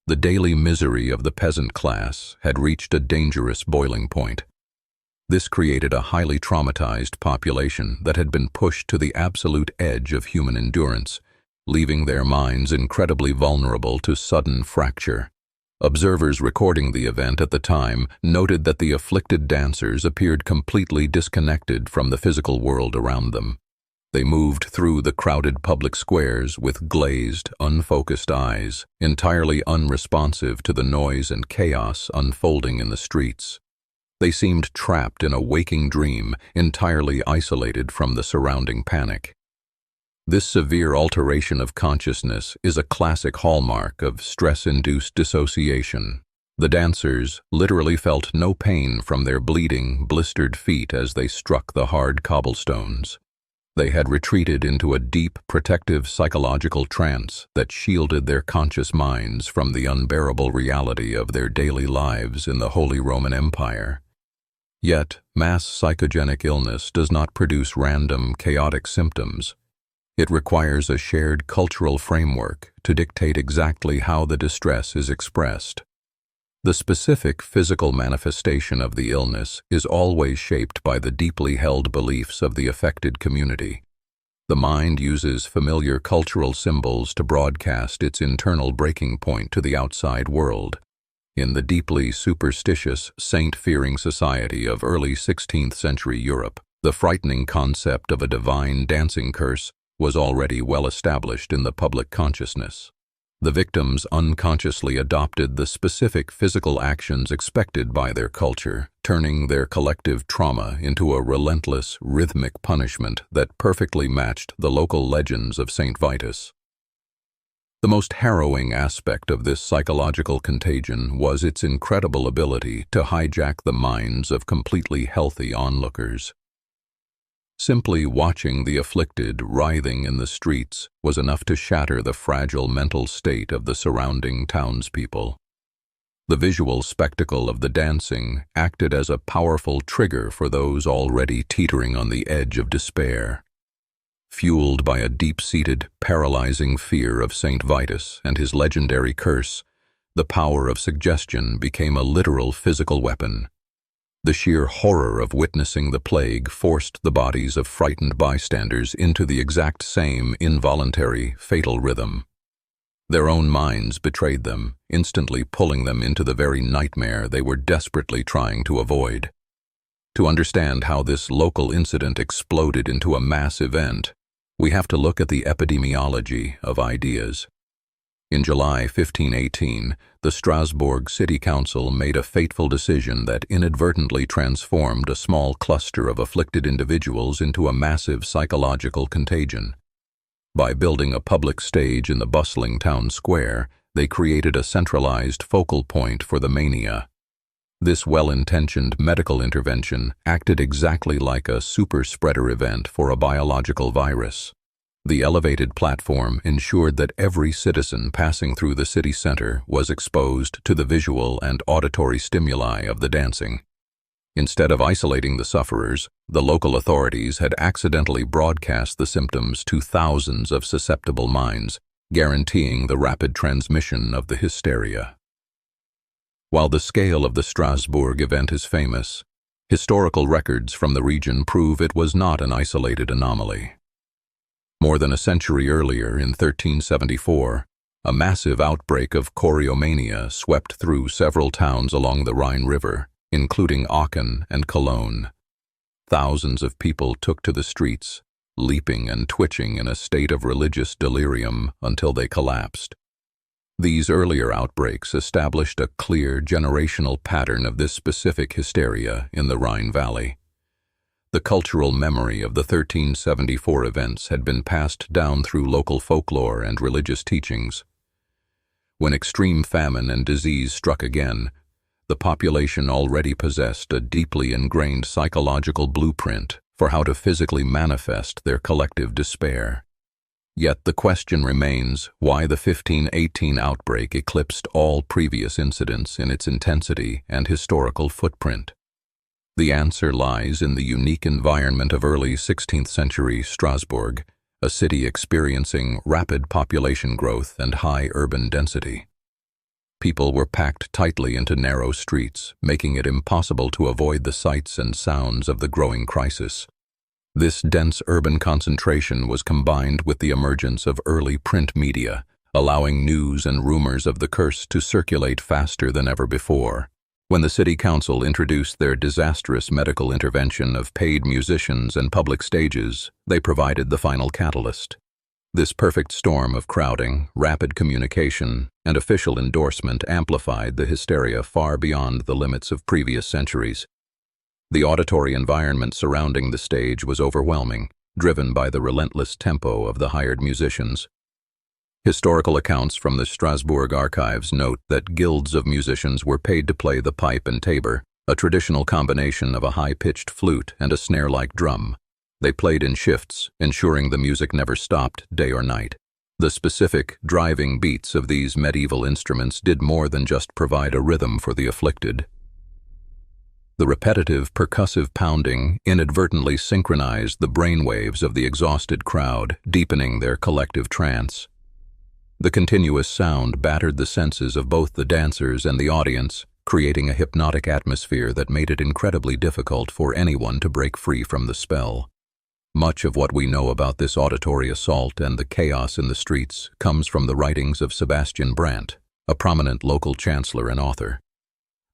The daily misery of the peasant class had reached a dangerous boiling point. This created a highly traumatized population that had been pushed to the absolute edge of human endurance, leaving their minds incredibly vulnerable to sudden fracture. Observers recording the event at the time noted that the afflicted dancers appeared completely disconnected from the physical world around them. They moved through the crowded public squares with glazed, unfocused eyes, entirely unresponsive to the noise and chaos unfolding in the streets. They seemed trapped in a waking dream, entirely isolated from the surrounding panic. This severe alteration of consciousness is a classic hallmark of stress-induced dissociation. The dancers literally felt no pain from their bleeding, blistered feet as they struck the hard cobblestones. They had retreated into a deep, protective psychological trance that shielded their conscious minds from the unbearable reality of their daily lives in the Holy Roman Empire. Yet, mass psychogenic illness does not produce random, chaotic symptoms. It requires a shared cultural framework to dictate exactly how the distress is expressed. The specific physical manifestation of the illness is always shaped by the deeply held beliefs of the affected community. The mind uses familiar cultural symbols to broadcast its internal breaking point to the outside world. In the deeply superstitious, saint-fearing society of early 16th century Europe, the frightening concept of a divine dancing curse was already well established in the public consciousness. The victims unconsciously adopted the specific physical actions expected by their culture, turning their collective trauma into a relentless, rhythmic punishment that perfectly matched the local legends of Saint Vitus. The most harrowing aspect of this psychological contagion was its incredible ability to hijack the minds of completely healthy onlookers. Simply watching the afflicted writhing in the streets was enough to shatter the fragile mental state of the surrounding townspeople. The visual spectacle of the dancing acted as a powerful trigger for those already teetering on the edge of despair. Fueled by a deep-seated, paralyzing fear of Saint Vitus and his legendary curse, the power of suggestion became a literal physical weapon. The sheer horror of witnessing the plague forced the bodies of frightened bystanders into the exact same involuntary, fatal rhythm. Their own minds betrayed them, instantly pulling them into the very nightmare they were desperately trying to avoid. To understand how this local incident exploded into a mass event, we have to look at the epidemiology of ideas. In July 1518, the Strasbourg City Council made a fateful decision that inadvertently transformed a small cluster of afflicted individuals into a massive psychological contagion. By building a public stage in the bustling town square, they created a centralized focal point for the mania. This well-intentioned medical intervention acted exactly like a super-spreader event for a biological virus. The elevated platform ensured that every citizen passing through the city center was exposed to the visual and auditory stimuli of the dancing. Instead of isolating the sufferers, the local authorities had accidentally broadcast the symptoms to thousands of susceptible minds, guaranteeing the rapid transmission of the hysteria. While the scale of the Strasbourg event is famous, historical records from the region prove it was not an isolated anomaly. More than a century earlier, in 1374, a massive outbreak of choreomania swept through several towns along the Rhine River, including Aachen and Cologne. Thousands of people took to the streets, leaping and twitching in a state of religious delirium until they collapsed. These earlier outbreaks established a clear generational pattern of this specific hysteria in the Rhine Valley. The cultural memory of the 1374 events had been passed down through local folklore and religious teachings. When extreme famine and disease struck again, the population already possessed a deeply ingrained psychological blueprint for how to physically manifest their collective despair. Yet the question remains why the 1518 outbreak eclipsed all previous incidents in its intensity and historical footprint. The answer lies in the unique environment of early 16th century Strasbourg, a city experiencing rapid population growth and high urban density. People were packed tightly into narrow streets, making it impossible to avoid the sights and sounds of the growing crisis. This dense urban concentration was combined with the emergence of early print media, allowing news and rumors of the curse to circulate faster than ever before. When the city council introduced their disastrous medical intervention of paid musicians and public stages, they provided the final catalyst. This perfect storm of crowding, rapid communication, and official endorsement amplified the hysteria far beyond the limits of previous centuries. The auditory environment surrounding the stage was overwhelming, driven by the relentless tempo of the hired musicians. Historical accounts from the Strasbourg archives note that guilds of musicians were paid to play the pipe and tabor, a traditional combination of a high-pitched flute and a snare-like drum. They played in shifts, ensuring the music never stopped, day or night. The specific, driving beats of these medieval instruments did more than just provide a rhythm for the afflicted. The repetitive, percussive pounding inadvertently synchronized the brainwaves of the exhausted crowd, deepening their collective trance. The continuous sound battered the senses of both the dancers and the audience, creating a hypnotic atmosphere that made it incredibly difficult for anyone to break free from the spell. Much of what we know about this auditory assault and the chaos in the streets comes from the writings of Sebastian Brandt, a prominent local chancellor and author.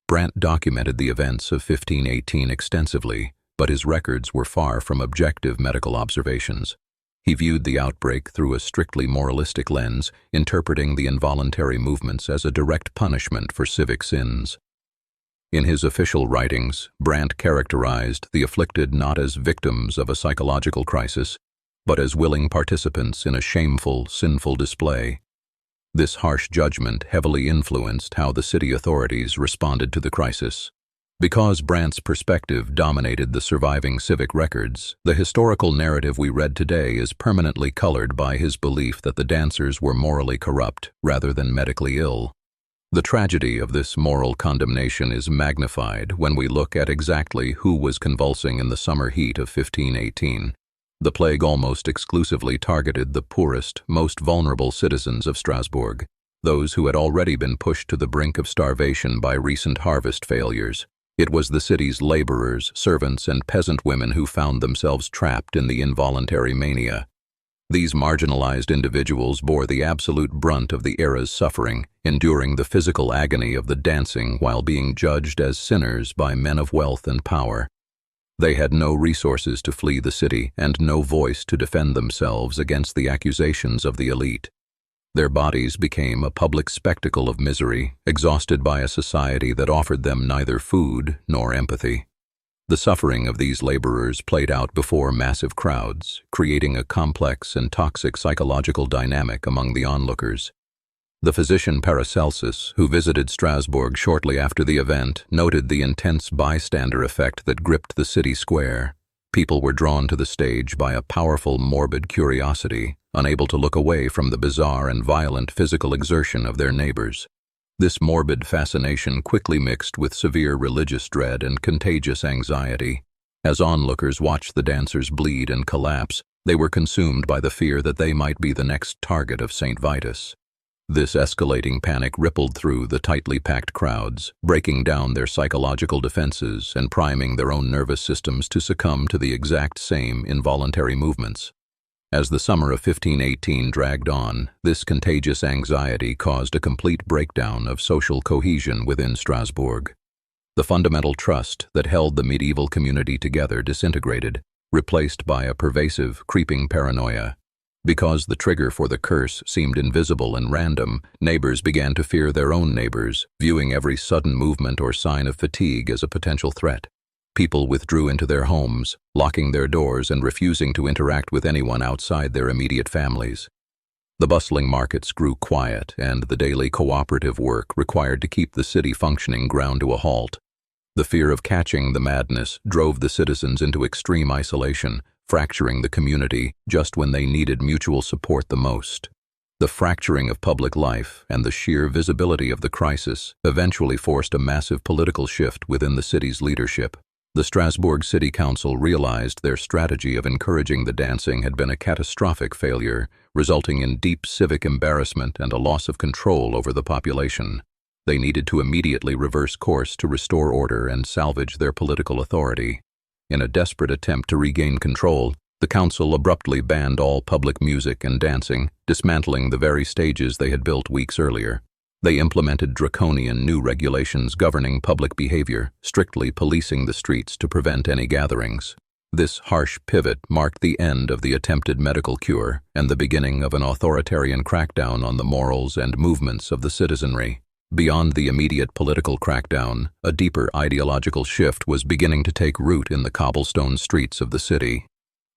Brandt documented the events of 1518 extensively, but his records were far from objective medical observations. He viewed the outbreak through a strictly moralistic lens, interpreting the involuntary movements as a direct punishment for civic sins. In his official writings, Brandt characterized the afflicted not as victims of a psychological crisis, but as willing participants in a shameful, sinful display. This harsh judgment heavily influenced how the city authorities responded to the crisis. Because Brandt's perspective dominated the surviving civic records, the historical narrative we read today is permanently colored by his belief that the dancers were morally corrupt rather than medically ill. The tragedy of this moral condemnation is magnified when we look at exactly who was convulsing in the summer heat of 1518. The plague almost exclusively targeted the poorest, most vulnerable citizens of Strasbourg, those who had already been pushed to the brink of starvation by recent harvest failures. It was the city's laborers, servants, and peasant women who found themselves trapped in the involuntary mania. These marginalized individuals bore the absolute brunt of the era's suffering, enduring the physical agony of the dancing while being judged as sinners by men of wealth and power. They had no resources to flee the city and no voice to defend themselves against the accusations of the elite. Their bodies became a public spectacle of misery, exhausted by a society that offered them neither food nor empathy. The suffering of these laborers played out before massive crowds, creating a complex and toxic psychological dynamic among the onlookers. The physician Paracelsus, who visited Strasbourg shortly after the event, noted the intense bystander effect that gripped the city square. People were drawn to the stage by a powerful morbid curiosity, unable to look away from the bizarre and violent physical exertion of their neighbors. This morbid fascination quickly mixed with severe religious dread and contagious anxiety. As onlookers watched the dancers bleed and collapse, they were consumed by the fear that they might be the next target of St. Vitus. This escalating panic rippled through the tightly packed crowds, breaking down their psychological defenses and priming their own nervous systems to succumb to the exact same involuntary movements. As the summer of 1518 dragged on, this contagious anxiety caused a complete breakdown of social cohesion within Strasbourg. The fundamental trust that held the medieval community together disintegrated, replaced by a pervasive, creeping paranoia. Because the trigger for the curse seemed invisible and random, neighbors began to fear their own neighbors, viewing every sudden movement or sign of fatigue as a potential threat. People withdrew into their homes, locking their doors and refusing to interact with anyone outside their immediate families. The bustling markets grew quiet, and the daily cooperative work required to keep the city functioning ground to a halt. The fear of catching the madness drove the citizens into extreme isolation, fracturing the community just when they needed mutual support the most. The fracturing of public life and the sheer visibility of the crisis eventually forced a massive political shift within the city's leadership. The Strasbourg City Council realized their strategy of encouraging the dancing had been a catastrophic failure, resulting in deep civic embarrassment and a loss of control over the population. They needed to immediately reverse course to restore order and salvage their political authority. In a desperate attempt to regain control, the council abruptly banned all public music and dancing, dismantling the very stages they had built weeks earlier. They implemented draconian new regulations governing public behavior, strictly policing the streets to prevent any gatherings. This harsh pivot marked the end of the attempted medical cure and the beginning of an authoritarian crackdown on the morals and movements of the citizenry. Beyond the immediate political crackdown, a deeper ideological shift was beginning to take root in the cobblestone streets of the city.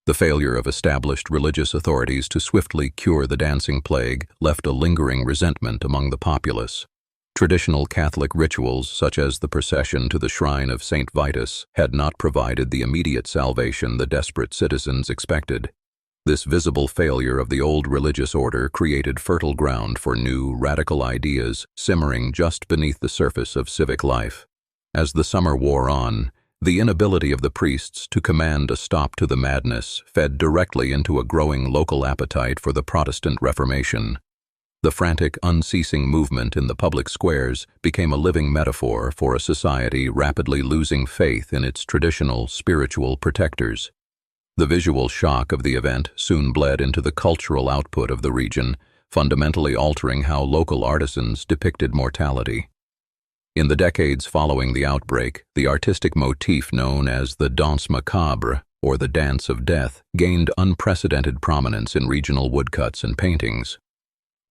The failure of established religious authorities to swiftly cure the dancing plague left a lingering resentment among the populace. Traditional Catholic rituals, such as the procession to the shrine of St. Vitus, had not provided the immediate salvation the desperate citizens expected. This visible failure of the old religious order created fertile ground for new, radical ideas simmering just beneath the surface of civic life. As the summer wore on, the inability of the priests to command a stop to the madness fed directly into a growing local appetite for the Protestant Reformation. The frantic, unceasing movement in the public squares became a living metaphor for a society rapidly losing faith in its traditional spiritual protectors. The visual shock of the event soon bled into the cultural output of the region, fundamentally altering how local artisans depicted mortality. In the decades following the outbreak, the artistic motif known as the danse macabre, or the dance of death, gained unprecedented prominence in regional woodcuts and paintings.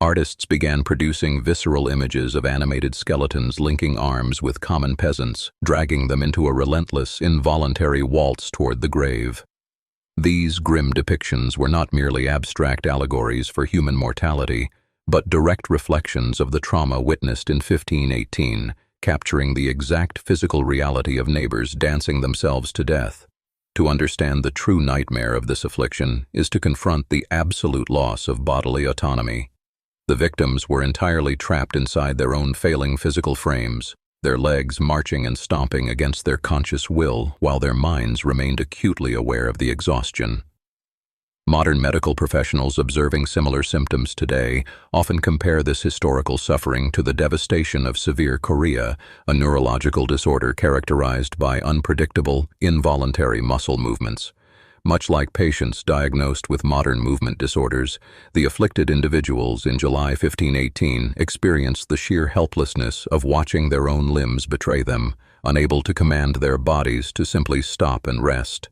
Artists began producing visceral images of animated skeletons linking arms with common peasants, dragging them into a relentless, involuntary waltz toward the grave. These grim depictions were not merely abstract allegories for human mortality, but direct reflections of the trauma witnessed in 1518, capturing the exact physical reality of neighbors dancing themselves to death. To understand the true nightmare of this affliction is to confront the absolute loss of bodily autonomy. The victims were entirely trapped inside their own failing physical frames, their legs marching and stomping against their conscious will while their minds remained acutely aware of the exhaustion. Modern medical professionals observing similar symptoms today often compare this historical suffering to the devastation of severe chorea, a neurological disorder characterized by unpredictable, involuntary muscle movements. Much like patients diagnosed with modern movement disorders, the afflicted individuals in July 1518 experienced the sheer helplessness of watching their own limbs betray them, unable to command their bodies to simply stop and rest.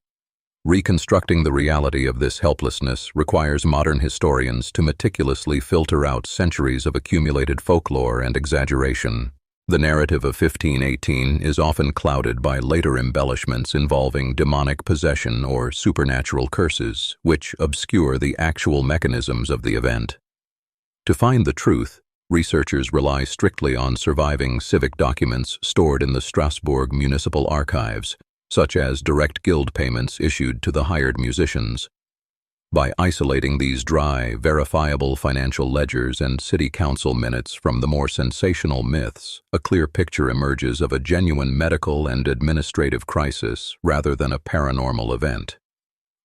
Reconstructing the reality of this helplessness requires modern historians to meticulously filter out centuries of accumulated folklore and exaggeration. The narrative of 1518 is often clouded by later embellishments involving demonic possession or supernatural curses, which obscure the actual mechanisms of the event. To find the truth, researchers rely strictly on surviving civic documents stored in the Strasbourg municipal archives, such as direct guild payments issued to the hired musicians. By isolating these dry, verifiable financial ledgers and city council minutes from the more sensational myths, a clear picture emerges of a genuine medical and administrative crisis rather than a paranormal event.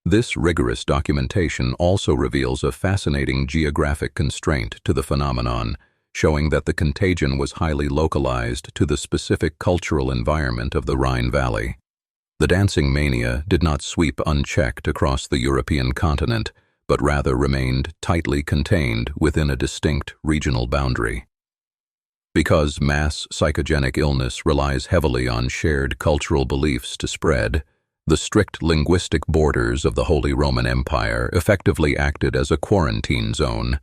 This rigorous documentation also reveals a fascinating geographic constraint to the phenomenon, showing that the contagion was highly localized to the specific cultural environment of the Rhine Valley. The dancing mania did not sweep unchecked across the European continent, but rather remained tightly contained within a distinct regional boundary. Because mass psychogenic illness relies heavily on shared cultural beliefs to spread, the strict linguistic borders of the Holy Roman Empire effectively acted as a quarantine zone.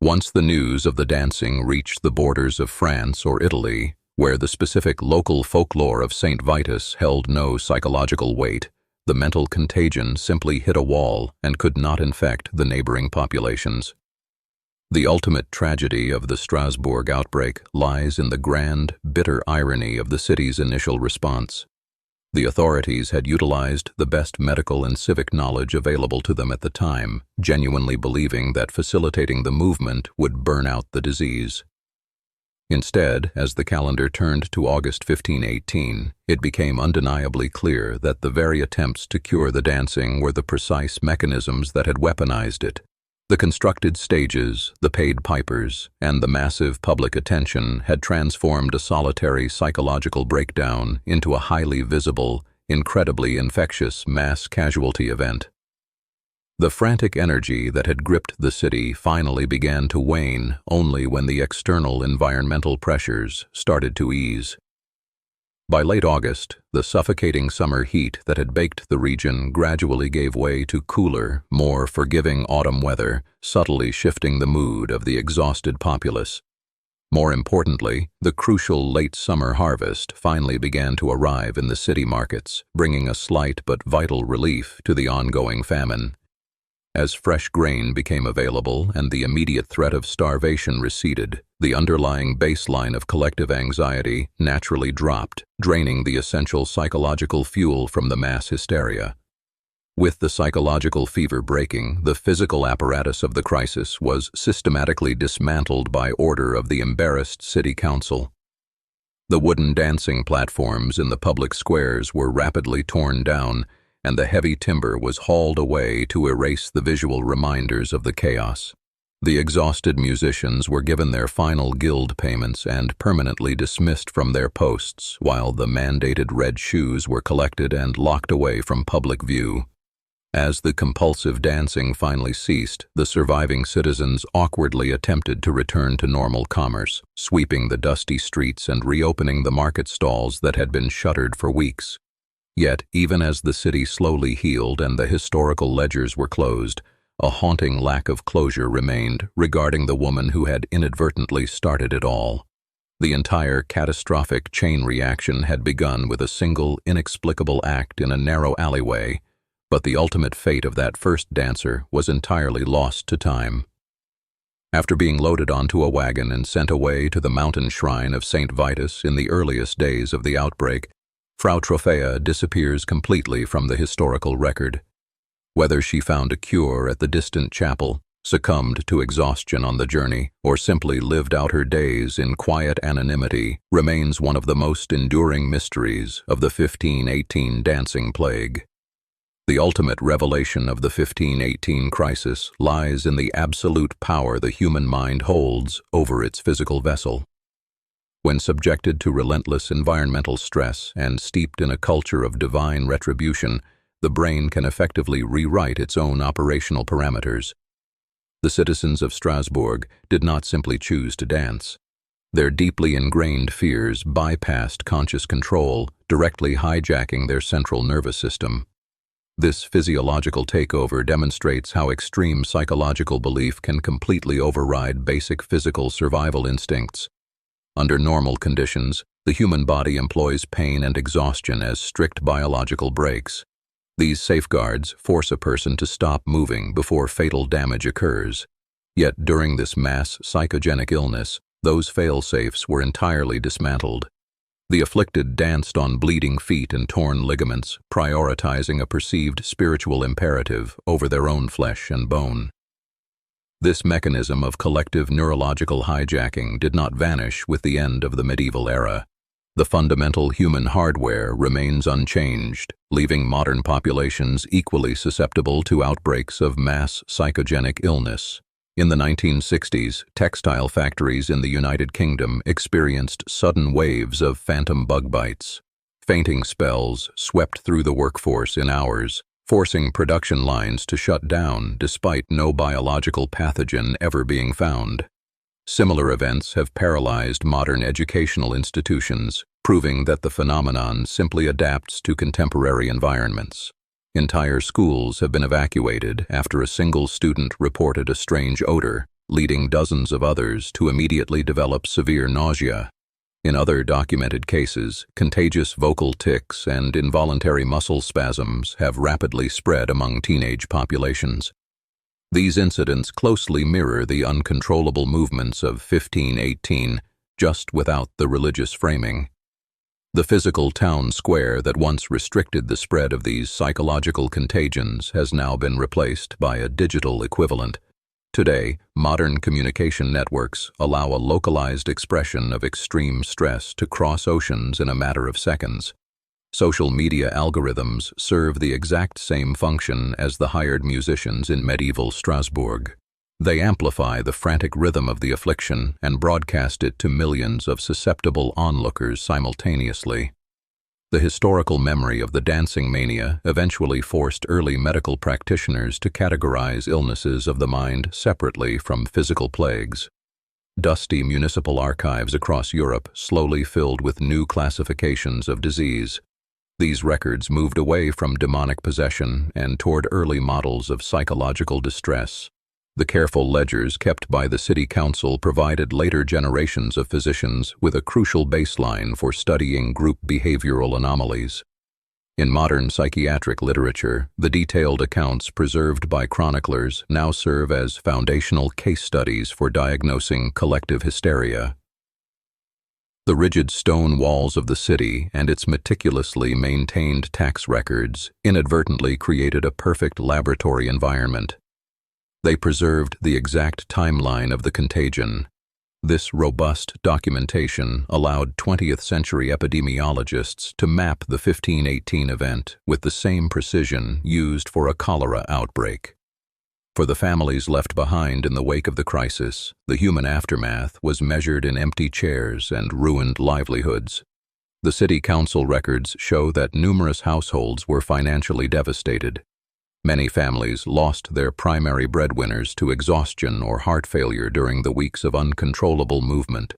Once the news of the dancing reached the borders of France or Italy, where the specific local folklore of St. Vitus held no psychological weight, the mental contagion simply hit a wall and could not infect the neighboring populations. The ultimate tragedy of the Strasbourg outbreak lies in the grand, bitter irony of the city's initial response. The authorities had utilized the best medical and civic knowledge available to them at the time, genuinely believing that facilitating the movement would burn out the disease. Instead, as the calendar turned to August 1518, it became undeniably clear that the very attempts to cure the dancing were the precise mechanisms that had weaponized it. The constructed stages, the paid pipers, and the massive public attention had transformed a solitary psychological breakdown into a highly visible, incredibly infectious mass casualty event. The frantic energy that had gripped the city finally began to wane only when the external environmental pressures started to ease. By late August, the suffocating summer heat that had baked the region gradually gave way to cooler, more forgiving autumn weather, subtly shifting the mood of the exhausted populace. More importantly, the crucial late summer harvest finally began to arrive in the city markets, bringing a slight but vital relief to the ongoing famine. As fresh grain became available and the immediate threat of starvation receded, the underlying baseline of collective anxiety naturally dropped, draining the essential psychological fuel from the mass hysteria. With the psychological fever breaking, the physical apparatus of the crisis was systematically dismantled by order of the embarrassed city council. The wooden dancing platforms in the public squares were rapidly torn down, and the heavy timber was hauled away to erase the visual reminders of the chaos. The exhausted musicians were given their final guild payments and permanently dismissed from their posts, while the mandated red shoes were collected and locked away from public view. As the compulsive dancing finally ceased, the surviving citizens awkwardly attempted to return to normal commerce, sweeping the dusty streets and reopening the market stalls that had been shuttered for weeks. Yet, even as the city slowly healed and the historical ledgers were closed, a haunting lack of closure remained regarding the woman who had inadvertently started it all. The entire catastrophic chain reaction had begun with a single, inexplicable act in a narrow alleyway, but the ultimate fate of that first dancer was entirely lost to time. After being loaded onto a wagon and sent away to the mountain shrine of St. Vitus in the earliest days of the outbreak, Frau Trophäa disappears completely from the historical record. Whether she found a cure at the distant chapel, succumbed to exhaustion on the journey, or simply lived out her days in quiet anonymity, remains one of the most enduring mysteries of the 1518 dancing plague. The ultimate revelation of the 1518 crisis lies in the absolute power the human mind holds over its physical vessel. When subjected to relentless environmental stress and steeped in a culture of divine retribution, the brain can effectively rewrite its own operational parameters. The citizens of Strasbourg did not simply choose to dance. Their deeply ingrained fears bypassed conscious control, directly hijacking their central nervous system. This physiological takeover demonstrates how extreme psychological belief can completely override basic physical survival instincts. Under normal conditions, the human body employs pain and exhaustion as strict biological brakes. These safeguards force a person to stop moving before fatal damage occurs. Yet during this mass psychogenic illness, those fail-safes were entirely dismantled. The afflicted danced on bleeding feet and torn ligaments, prioritizing a perceived spiritual imperative over their own flesh and bone. This mechanism of collective neurological hijacking did not vanish with the end of the medieval era. The fundamental human hardware remains unchanged, leaving modern populations equally susceptible to outbreaks of mass psychogenic illness. In the 1960s, textile factories in the United Kingdom experienced sudden waves of phantom bug bites. Fainting spells swept through the workforce in hours, forcing production lines to shut down despite no biological pathogen ever being found. Similar events have paralyzed modern educational institutions, proving that the phenomenon simply adapts to contemporary environments. Entire schools have been evacuated after a single student reported a strange odor, leading dozens of others to immediately develop severe nausea. In other documented cases, contagious vocal tics and involuntary muscle spasms have rapidly spread among teenage populations. These incidents closely mirror the uncontrollable movements of 1518, just without the religious framing. The physical town square that once restricted the spread of these psychological contagions has now been replaced by a digital equivalent. Today, modern communication networks allow a localized expression of extreme stress to cross oceans in a matter of seconds. Social media algorithms serve the exact same function as the hired musicians in medieval Strasbourg. They amplify the frantic rhythm of the affliction and broadcast it to millions of susceptible onlookers simultaneously. The historical memory of the dancing mania eventually forced early medical practitioners to categorize illnesses of the mind separately from physical plagues. Dusty municipal archives across Europe slowly filled with new classifications of disease. These records moved away from demonic possession and toward early models of psychological distress. The careful ledgers kept by the city council provided later generations of physicians with a crucial baseline for studying group behavioral anomalies. In modern psychiatric literature, the detailed accounts preserved by chroniclers now serve as foundational case studies for diagnosing collective hysteria. The rigid stone walls of the city and its meticulously maintained tax records inadvertently created a perfect laboratory environment. They preserved the exact timeline of the contagion. This robust documentation allowed 20th century epidemiologists to map the 1518 event with the same precision used for a cholera outbreak. For the families left behind in the wake of the crisis, the human aftermath was measured in empty chairs and ruined livelihoods. The city council records show that numerous households were financially devastated. Many families lost their primary breadwinners to exhaustion or heart failure during the weeks of uncontrollable movement.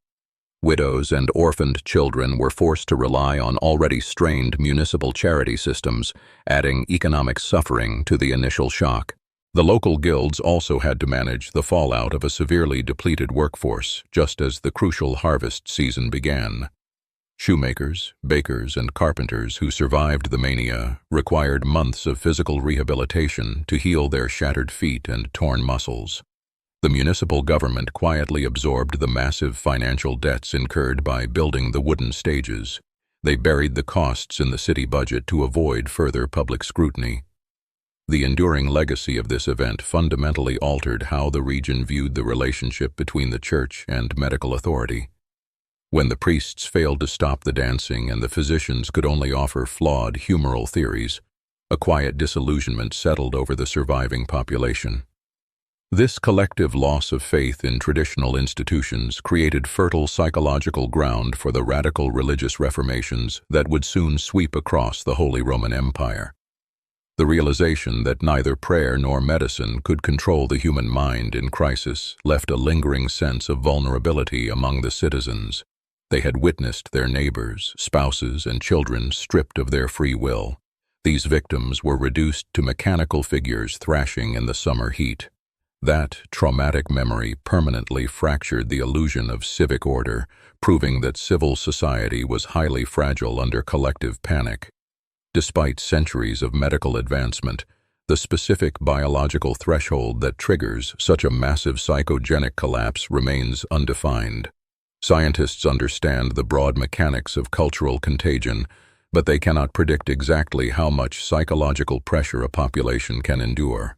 Widows and orphaned children were forced to rely on already strained municipal charity systems, adding economic suffering to the initial shock. The local guilds also had to manage the fallout of a severely depleted workforce, just as the crucial harvest season began. Shoemakers, bakers, and carpenters who survived the mania required months of physical rehabilitation to heal their shattered feet and torn muscles. The municipal government quietly absorbed the massive financial debts incurred by building the wooden stages. They buried the costs in the city budget to avoid further public scrutiny. The enduring legacy of this event fundamentally altered how the region viewed the relationship between the church and medical authority. When the priests failed to stop the dancing and the physicians could only offer flawed humoral theories, a quiet disillusionment settled over the surviving population. This collective loss of faith in traditional institutions created fertile psychological ground for the radical religious reformations that would soon sweep across the Holy Roman Empire. The realization that neither prayer nor medicine could control the human mind in crisis left a lingering sense of vulnerability among the citizens. They had witnessed their neighbors, spouses, and children stripped of their free will. These victims were reduced to mechanical figures thrashing in the summer heat. That traumatic memory permanently fractured the illusion of civic order, proving that civil society was highly fragile under collective panic. Despite centuries of medical advancement, the specific biological threshold that triggers such a massive psychogenic collapse remains undefined. Scientists understand the broad mechanics of cultural contagion, but they cannot predict exactly how much psychological pressure a population can endure.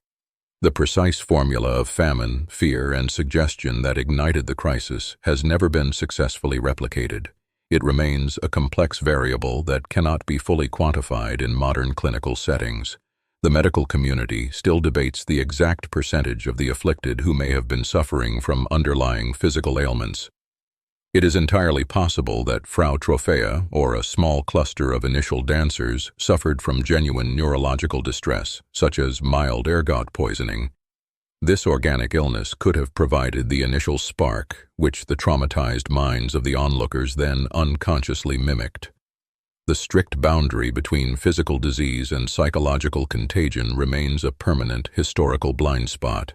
The precise formula of famine, fear, and suggestion that ignited the crisis has never been successfully replicated. It remains a complex variable that cannot be fully quantified in modern clinical settings. The medical community still debates the exact percentage of the afflicted who may have been suffering from underlying physical ailments. It is entirely possible that Frau Trophäa, or a small cluster of initial dancers, suffered from genuine neurological distress, such as mild ergot poisoning. This organic illness could have provided the initial spark, which the traumatized minds of the onlookers then unconsciously mimicked. The strict boundary between physical disease and psychological contagion remains a permanent historical blind spot.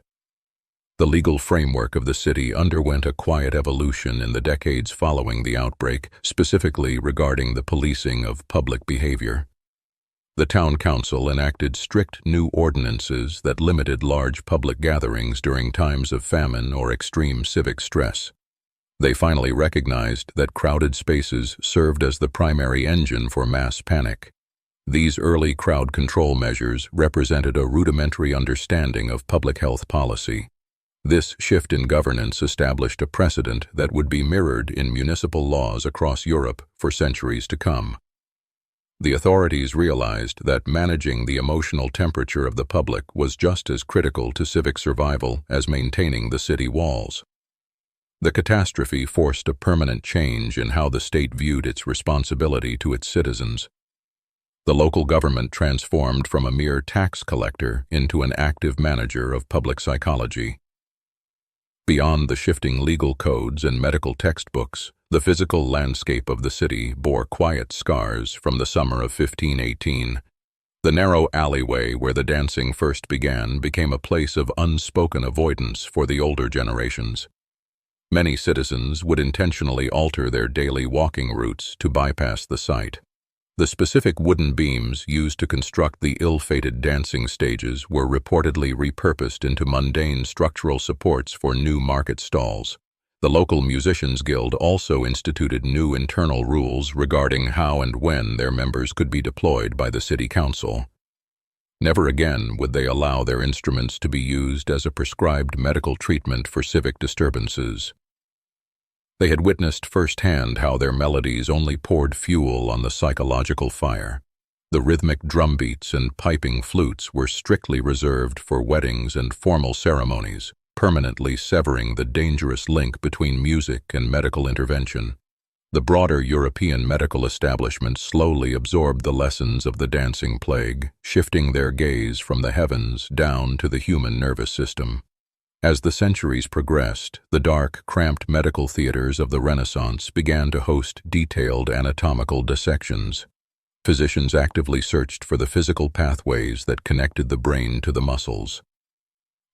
The legal framework of the city underwent a quiet evolution in the decades following the outbreak, specifically regarding the policing of public behavior. The town council enacted strict new ordinances that limited large public gatherings during times of famine or extreme civic stress. They finally recognized that crowded spaces served as the primary engine for mass panic. These early crowd control measures represented a rudimentary understanding of public health policy. This shift in governance established a precedent that would be mirrored in municipal laws across Europe for centuries to come. The authorities realized that managing the emotional temperature of the public was just as critical to civic survival as maintaining the city walls. The catastrophe forced a permanent change in how the state viewed its responsibility to its citizens. The local government transformed from a mere tax collector into an active manager of public psychology. Beyond the shifting legal codes and medical textbooks, the physical landscape of the city bore quiet scars from the summer of 1518. The narrow alleyway where the dancing first began became a place of unspoken avoidance for the older generations. Many citizens would intentionally alter their daily walking routes to bypass the site. The specific wooden beams used to construct the ill-fated dancing stages were reportedly repurposed into mundane structural supports for new market stalls. The local musicians' guild also instituted new internal rules regarding how and when their members could be deployed by the city council. Never again would they allow their instruments to be used as a prescribed medical treatment for civic disturbances. They had witnessed firsthand how their melodies only poured fuel on the psychological fire. The rhythmic drumbeats and piping flutes were strictly reserved for weddings and formal ceremonies, permanently severing the dangerous link between music and medical intervention. The broader European medical establishment slowly absorbed the lessons of the dancing plague, shifting their gaze from the heavens down to the human nervous system. As the centuries progressed, the dark, cramped medical theaters of the Renaissance began to host detailed anatomical dissections. Physicians actively searched for the physical pathways that connected the brain to the muscles.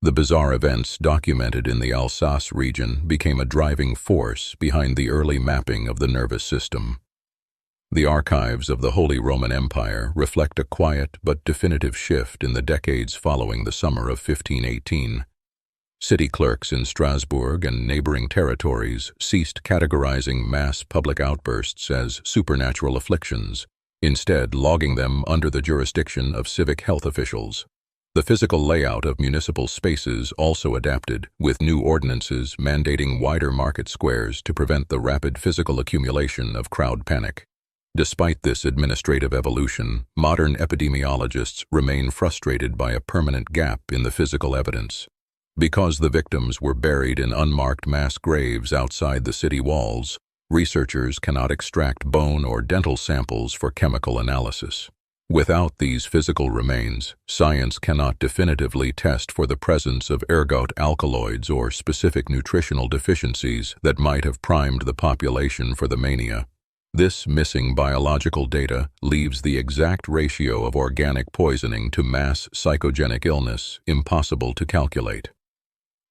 The bizarre events documented in the Alsace region became a driving force behind the early mapping of the nervous system. The archives of the Holy Roman Empire reflect a quiet but definitive shift in the decades following the summer of 1518. City clerks in Strasbourg and neighboring territories ceased categorizing mass public outbursts as supernatural afflictions, instead logging them under the jurisdiction of civic health officials. The physical layout of municipal spaces also adapted, with new ordinances mandating wider market squares to prevent the rapid physical accumulation of crowd panic. Despite this administrative evolution, modern epidemiologists remain frustrated by a permanent gap in the physical evidence. Because the victims were buried in unmarked mass graves outside the city walls, researchers cannot extract bone or dental samples for chemical analysis. Without these physical remains, science cannot definitively test for the presence of ergot alkaloids or specific nutritional deficiencies that might have primed the population for the mania. This missing biological data leaves the exact ratio of organic poisoning to mass psychogenic illness impossible to calculate.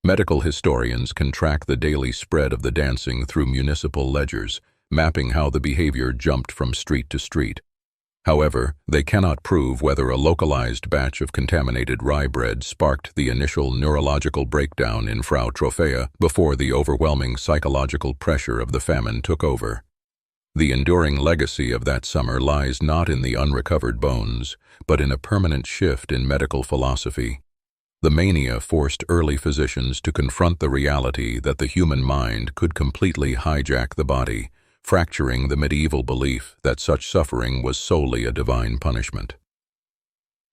Medical historians can track the daily spread of the dancing through municipal ledgers, mapping how the behavior jumped from street to street. However, they cannot prove whether a localized batch of contaminated rye bread sparked the initial neurological breakdown in Frau Trophea before the overwhelming psychological pressure of the famine took over. The enduring legacy of that summer lies not in the unrecovered bones, but in a permanent shift in medical philosophy. The mania forced early physicians to confront the reality that the human mind could completely hijack the body, fracturing the medieval belief that such suffering was solely a divine punishment.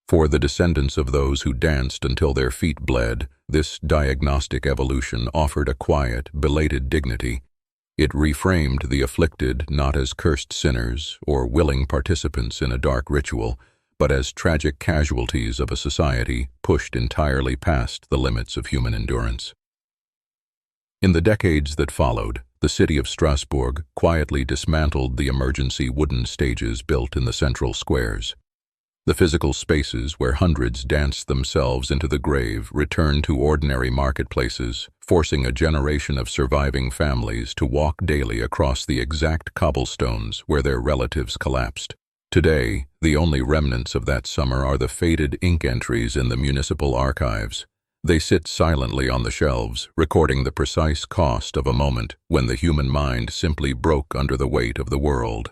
For the descendants of those who danced until their feet bled, this diagnostic evolution offered a quiet, belated dignity. It reframed the afflicted not as cursed sinners or willing participants in a dark ritual, but as tragic casualties of a society pushed entirely past the limits of human endurance. In the decades that followed, the city of Strasbourg quietly dismantled the emergency wooden stages built in the central squares. The physical spaces where hundreds danced themselves into the grave returned to ordinary marketplaces, forcing a generation of surviving families to walk daily across the exact cobblestones where their relatives collapsed. Today, the only remnants of that summer are the faded ink entries in the municipal archives. They sit silently on the shelves, recording the precise cost of a moment when the human mind simply broke under the weight of the world.